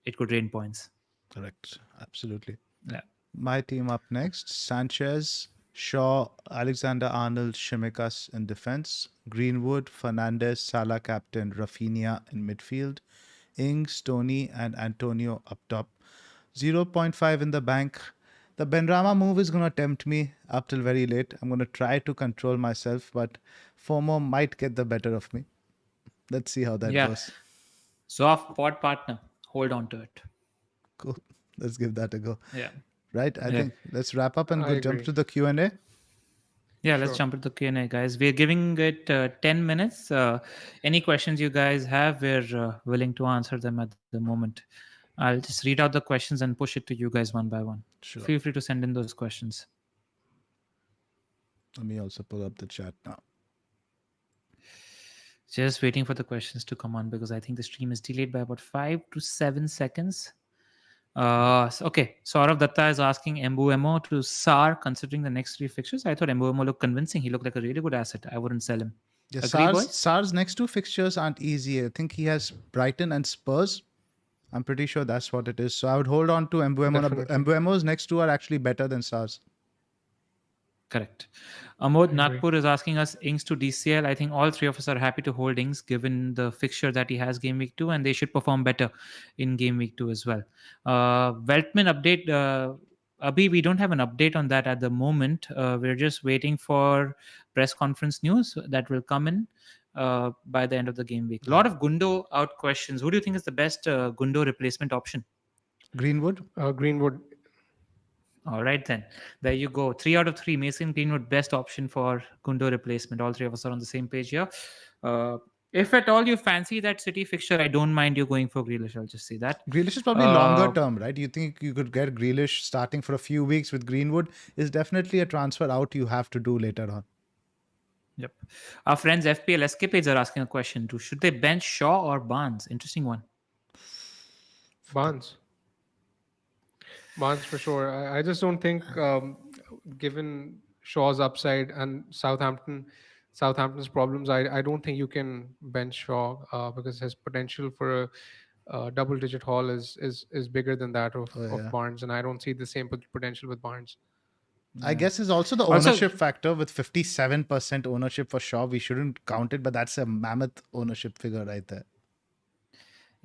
Speaker 3: it could rain points.
Speaker 1: Correct. Absolutely.
Speaker 3: Yeah.
Speaker 1: My team up next: Sanchez, Shaw, Alexander-Arnold, Shimikas in defense, Greenwood, Fernandez, Salah captain, Rafinha in midfield, Ings, Tony, and Antonio up top. 0.5 in the bank. The Benrahma move is going to tempt me up till very late. I'm going to try to control myself, but FOMO might get the better of me. Let's see how that goes.
Speaker 3: Zoph, pod partner. Hold on to it.
Speaker 1: Cool. Let's give that a go.
Speaker 3: Yeah.
Speaker 1: Right? I think let's wrap up and
Speaker 2: I
Speaker 1: jump
Speaker 2: agree.
Speaker 1: to the Q&A.
Speaker 3: Yeah, let's jump into the Q&A, guys. We're giving it 10 minutes. Any questions you guys have, we're willing to answer them at the moment. I'll just read out the questions and push it to you guys one by one.
Speaker 1: Sure.
Speaker 3: Feel free to send in those questions.
Speaker 1: Let me also pull up the chat now.
Speaker 3: Just waiting for the questions to come on because I think the stream is delayed by about 5 to 7 seconds. Okay, Saurav Datta is asking Mbuemo to SAR considering the next 3 fixtures. I thought Mbuemo looked convincing. He looked like a really good asset. I wouldn't sell him.
Speaker 1: Yeah,
Speaker 3: Agree, boys?
Speaker 1: SAR's next 2 fixtures aren't easy. I think he has Brighton and Spurs. I'm pretty sure that's what it is. So I would hold on to Mbuemo.
Speaker 2: Definitely.
Speaker 1: Mbuemo's next 2 are actually better than SAR's.
Speaker 3: Correct. Amod
Speaker 2: I agree.
Speaker 3: Nagpur is asking us Ings to DCL. I think all 3 of us are happy to hold Ings given the fixture that he has game week 2, and they should perform better in game week 2 as well. Veltman update. Abhi, we don't have an update on that at the moment. We're just waiting for press conference news that will come in by the end of the game week. A lot of Gundo out questions. Who do you think is the best Gundo replacement option?
Speaker 1: Greenwood?
Speaker 2: Greenwood.
Speaker 3: All right, then. There you go. 3 out of 3. Mason Greenwood, best option for Gundo replacement. All 3 of us are on the same page here. If at all you fancy that City fixture, I don't mind you going for Grealish. I'll just say that.
Speaker 1: Grealish is probably longer term, right? You think you could get Grealish starting for a few weeks with Greenwood is definitely a transfer out you have to do later on.
Speaker 3: Yep. Our friends FPL Escapades are asking a question too. Should they bench Shaw or Barnes? Interesting one.
Speaker 2: Barnes for sure. I just don't think, given Shaw's upside and Southampton's problems, I don't think you can bench Shaw because his potential for a double-digit haul is bigger than that of Barnes, and I don't see the same potential with Barnes.
Speaker 1: I guess it's also the ownership factor with 57% ownership for Shaw. We shouldn't count it, but that's a mammoth ownership figure right there.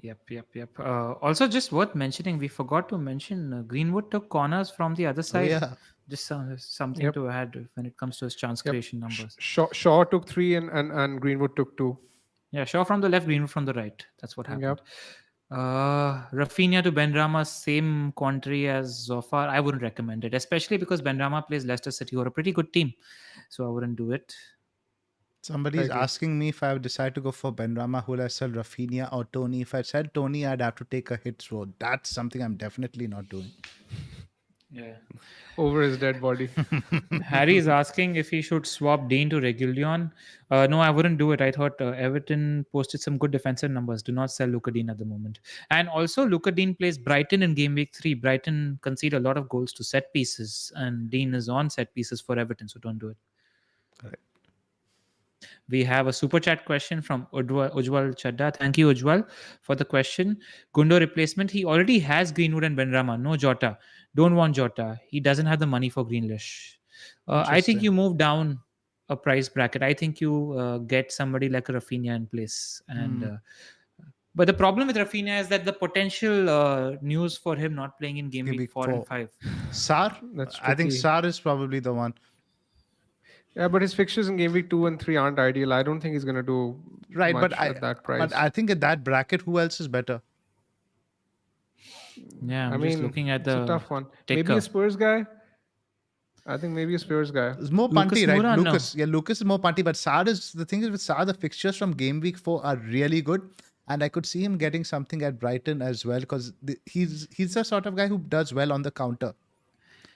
Speaker 3: Yep. Also, just worth mentioning, we forgot to mention Greenwood took corners from the other side. Just something to add when it comes to his chance creation numbers.
Speaker 2: Shaw took 3 and Greenwood took 2.
Speaker 3: Yeah, Shaw from the left, Greenwood from the right. That's what happened. Rafinha to Benrahma, same quantity as Zofar. I wouldn't recommend it, especially because Benrahma plays Leicester City, who are a pretty good team. So I wouldn't do it.
Speaker 1: Somebody's asking me if I would decide to go for Benrahma, who will I sell, Rafinha or Tony? If I said Tony, I'd have to take a hit. So that's something I'm definitely not doing.
Speaker 3: Yeah.
Speaker 2: Over his dead body.
Speaker 3: Harry is asking if he should swap Dean to Reguilon. No, I wouldn't do it. I thought Everton posted some good defensive numbers. Do not sell Luka Dean at the moment. And also, Luka Dean plays Brighton in game week 3. Brighton concede a lot of goals to set pieces, and Dean is on set pieces for Everton, so don't do it.
Speaker 1: Correct.
Speaker 3: We have a super chat question from Ujwal Chadda. Thank you, Ujwal, for the question. Gundo replacement. He already has Greenwood and Benrahma. No Jota. Don't want Jota. He doesn't have the money for Grealish. I think you move down a price bracket. I think you get somebody like a Rafinha in place. And but the problem with Rafinha is that the potential news for him not playing in game week 4 and 5.
Speaker 1: Sar? I think Sar is probably the one.
Speaker 2: Yeah, but his fixtures in game week 2 and 3 aren't ideal. I don't think he's going to do much at that price.
Speaker 1: But I think at that bracket, who else is better?
Speaker 3: Yeah, I'm just looking at the
Speaker 2: it's a tough one.
Speaker 3: ticker.
Speaker 2: Maybe a Spurs guy. I think maybe a Spurs guy.
Speaker 1: It's more punty, right? Lucas. Yeah, Lucas is more punty. But Sar is, the thing is with Sar, the fixtures from game week 4 are really good. And I could see him getting something at Brighton as well because he's the sort of guy who does well on the counter.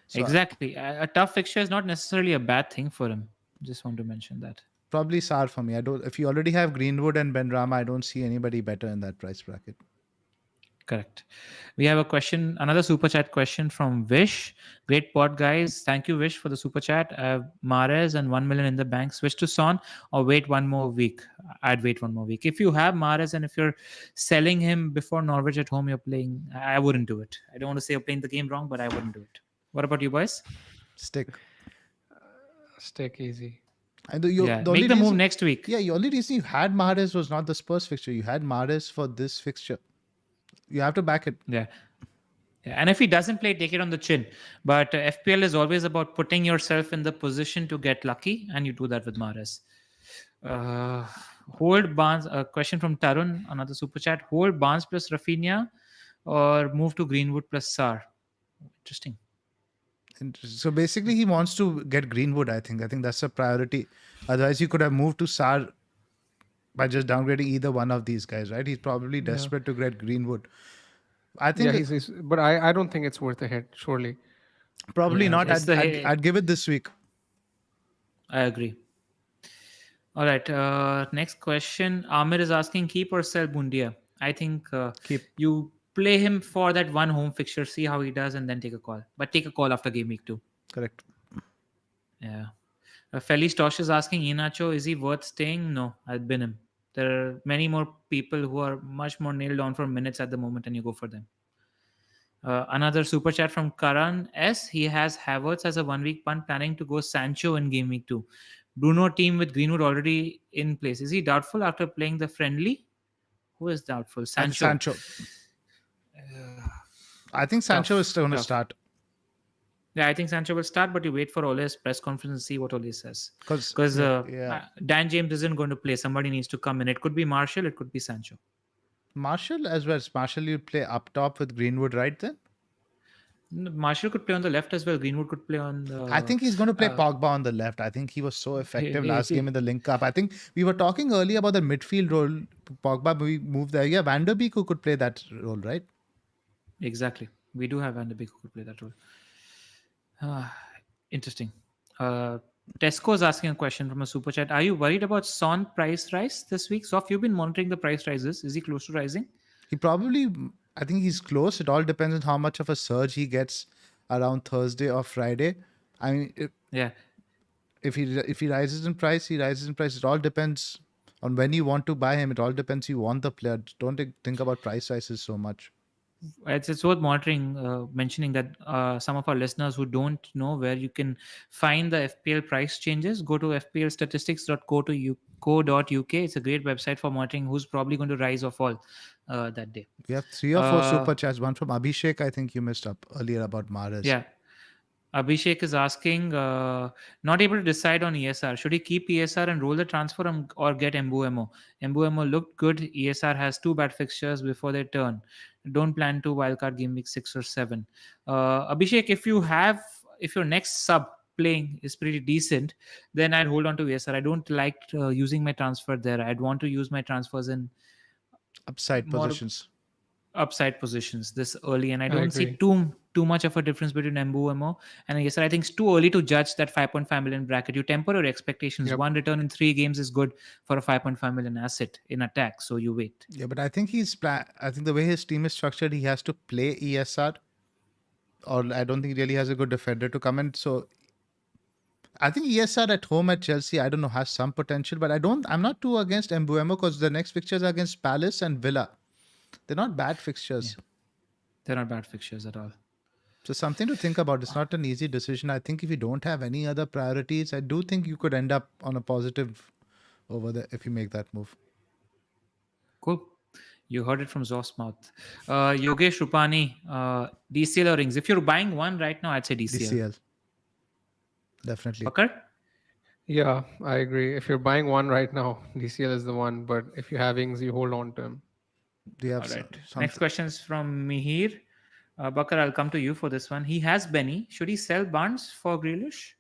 Speaker 1: So
Speaker 3: exactly. A tough fixture is not necessarily a bad thing for him. Just want to mention that.
Speaker 1: Probably Sar for me. If you already have Greenwood and Benrahma, I don't see anybody better in that price bracket.
Speaker 3: Correct. We have a question, another super chat question from Vish. Great pod, guys. Thank you, Vish, for the super chat. Mahrez and 1 million in the bank. Switch to Son or wait one more week? I'd wait one more week. If you have Mahrez and if you're selling him before Norwich at home, you're playing, I wouldn't do it. I don't want to say you're playing the game wrong, but I wouldn't do it. What about you, boys?
Speaker 1: Stick
Speaker 2: easy.
Speaker 1: And
Speaker 3: make the move next week.
Speaker 1: Yeah, the only reason you had Mahrez was not the Spurs fixture. You had Mahrez for this fixture. You have to back it.
Speaker 3: Yeah. Yeah, and if he doesn't play, take it on the chin. But FPL is always about putting yourself in the position to get lucky, and you do that with Mahrez. Uh, hold Barnes. A question from Tarun, another super chat. Hold Barnes plus Rafinha, or move to Greenwood plus Sar. Interesting.
Speaker 1: So basically, he wants to get Greenwood. I think that's a priority. Otherwise, he could have moved to Sar by just downgrading either one of these guys, right? He's probably
Speaker 2: Yeah.
Speaker 1: desperate to get Greenwood. I
Speaker 2: Yeah,
Speaker 1: think
Speaker 2: but I don't think it's worth a hit, surely.
Speaker 1: probably
Speaker 3: Yeah,
Speaker 1: not.
Speaker 3: it's
Speaker 1: I'd give it this week.
Speaker 3: I agree. All right. Next question. Amir is asking, keep or sell Bundia? I think
Speaker 1: Keep.
Speaker 3: you play him for that one home fixture, see how he does, and then take a call. But take a call after game week 2.
Speaker 1: Correct.
Speaker 3: Yeah. Felice Tosh is asking, Inacho, is he worth staying? No, I'd bin him. There are many more people who are much more nailed on for minutes at the moment, and you go for them. Another super chat from Karan S. He has Havertz as a 1 week punt, planning to go Sancho in game week 2. Bruno team with Greenwood already in place. Is he doubtful after playing the friendly? Who is doubtful? Sancho.
Speaker 1: Sancho. I think Sancho is still going to start.
Speaker 3: Yeah, I think Sancho will start, but you wait for Ole's press conference and see what Ole says. Because Dan James isn't going to play. Somebody needs to come in. It could be Martial, it could be Sancho.
Speaker 1: Martial as well. Martial, you play up top with Greenwood, right then?
Speaker 3: Martial could play on the left as well. Greenwood could play on the...
Speaker 1: I think he's going to play Pogba on the left. I think he was so effective last game in the link up. I think we were talking earlier about the midfield role. Pogba, we moved there. Yeah, Van der Beek who could play that role, right?
Speaker 3: Exactly. We do have Van der Beek who could play that role. Interesting. Tesco is asking a question from a super chat. Are you worried about Son price rise this week? Zoph, you've been monitoring the price rises. Is he close to rising?
Speaker 1: He probably, I think he's close. It all depends on how much of a surge he gets around Thursday or Friday. I mean, if he rises in price, he rises in price. It all depends on when you want to buy him. It all depends you want the player. Don't think about price rises so much.
Speaker 3: It's worth mentioning that some of our listeners who don't know where you can find the FPL price changes, go to fplstatistics.co.uk. It's a great website for monitoring who's probably going to rise or fall that day.
Speaker 1: We have 3 or 4 super chats. One from Abhishek, I think you missed up earlier about Mahrez.
Speaker 3: Yeah. Abhishek is asking, not able to decide on ESR. Should he keep ESR and roll the transfer or get Mbuemo? Mbuemo looked good. ESR has 2 bad fixtures before they turn. Don't plan to wildcard game week 6 or 7. Abhishek, if your next sub playing is pretty decent, then I'd hold on to ESR. I don't like using my transfer there. I'd want to use my transfers in
Speaker 1: upside positions
Speaker 3: this early, and I don't see too much of a difference between Mbuemo and ESR. I think it's too early to judge that 5.5 million bracket. You temper your expectations. One return in 3 games is good for a 5.5 million asset in attack, so you wait.
Speaker 1: Yeah, but I think I think the way his team is structured, he has to play ESR, or I don't think he really has a good defender to come in. So I think ESR at home at Chelsea, I don't know, has some potential, but I'm not too against Mbuemo because the next fixtures are against Palace and Villa. They're not bad fixtures.
Speaker 3: Yeah. They're not bad fixtures at all.
Speaker 1: So something to think about. It's not an easy decision. I think if you don't have any other priorities, I do think you could end up on a positive over there if you make that move.
Speaker 3: Cool. You heard it from Zoph's mouth. Yogesh Rupani, DCL or rings? If you're buying one right now, I'd say DCL.
Speaker 1: Definitely.
Speaker 3: Bakar?
Speaker 2: Yeah, I agree. If you're buying one right now, DCL is the one. But if you have Ings, you hold on to him.
Speaker 3: All right. Next question is from Mihir. Bakar, I'll come to you for this one. He has Benny. Should he sell Barnes for Grealish?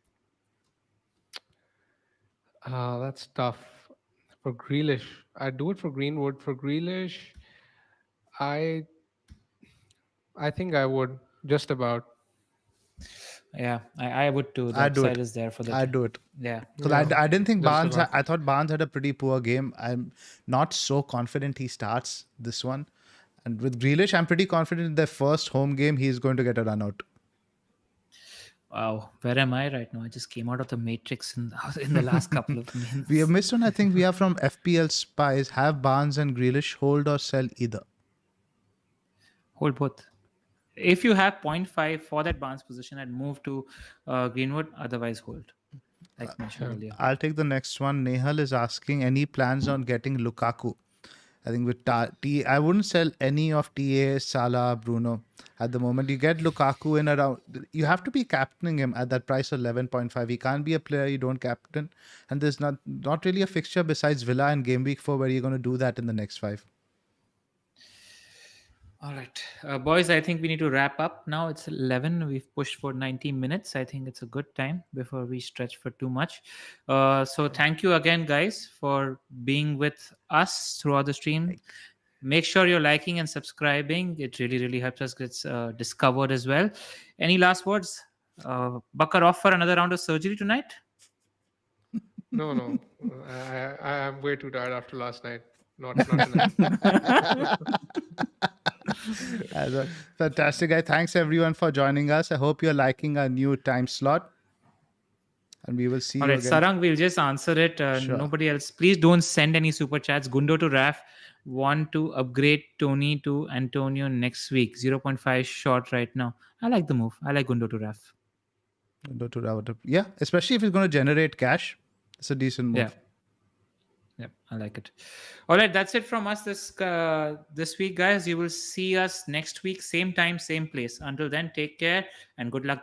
Speaker 2: That's tough. For Grealish, I'd do it for Greenwood. For Grealish, I think I would just about.
Speaker 3: Yeah, I would too. The upside is there for that.
Speaker 1: I'd do it.
Speaker 3: Yeah.
Speaker 1: Because I didn't think Barnes... I thought Barnes had a pretty poor game. I'm not so confident he starts this one. And with Grealish, I'm pretty confident in their first home game, he's going to get a run out.
Speaker 3: Wow. Where am I right now? I just came out of the Matrix in the last couple of minutes.
Speaker 1: We have missed one. I think we are from FPL Spies. Have Barnes and Grealish hold or sell either?
Speaker 3: Hold both. If you have 0.5 for that Barnes position, I'd move to Greenwood. Otherwise, hold. Like mentioned earlier.
Speaker 1: I'll take the next one. Nehal is asking, any plans on getting Lukaku? I think with I wouldn't sell any of TA, Salah, Bruno at the moment. You get Lukaku in around. You have to be captaining him at that price of 11.5. He can't be a player you don't captain. And there's not really a fixture besides Villa and Gameweek 4 where you're going to do that in the next 5.
Speaker 3: All right, boys, I think we need to wrap up now. It's 11. We've pushed for 90 minutes. I think it's a good time before we stretch for too much. So thank you again, guys, for being with us throughout the stream. Make sure you're liking and subscribing. It really, really helps us get discovered as well. Any last words? Bakar off for another round of surgery tonight?
Speaker 2: No. I'm way too tired after last night. Not tonight.
Speaker 1: Fantastic, guy. Thanks everyone for joining us. I hope you're liking our new time slot. And we will see
Speaker 3: All
Speaker 1: you
Speaker 3: right,
Speaker 1: again.
Speaker 3: Sarang, we'll just answer it.
Speaker 1: Sure.
Speaker 3: Nobody else. Please don't send any super chats. Gundo to Raf. Want to upgrade Tony to Antonio next week. 0.5 short right now. I like the move. I like Gundo to Raf.
Speaker 1: Yeah, especially if it's going to generate cash. It's a decent move.
Speaker 3: Yeah, I like it. All right, that's it from us this week, guys. You will see us next week, same time, same place. Until then, take care and good luck.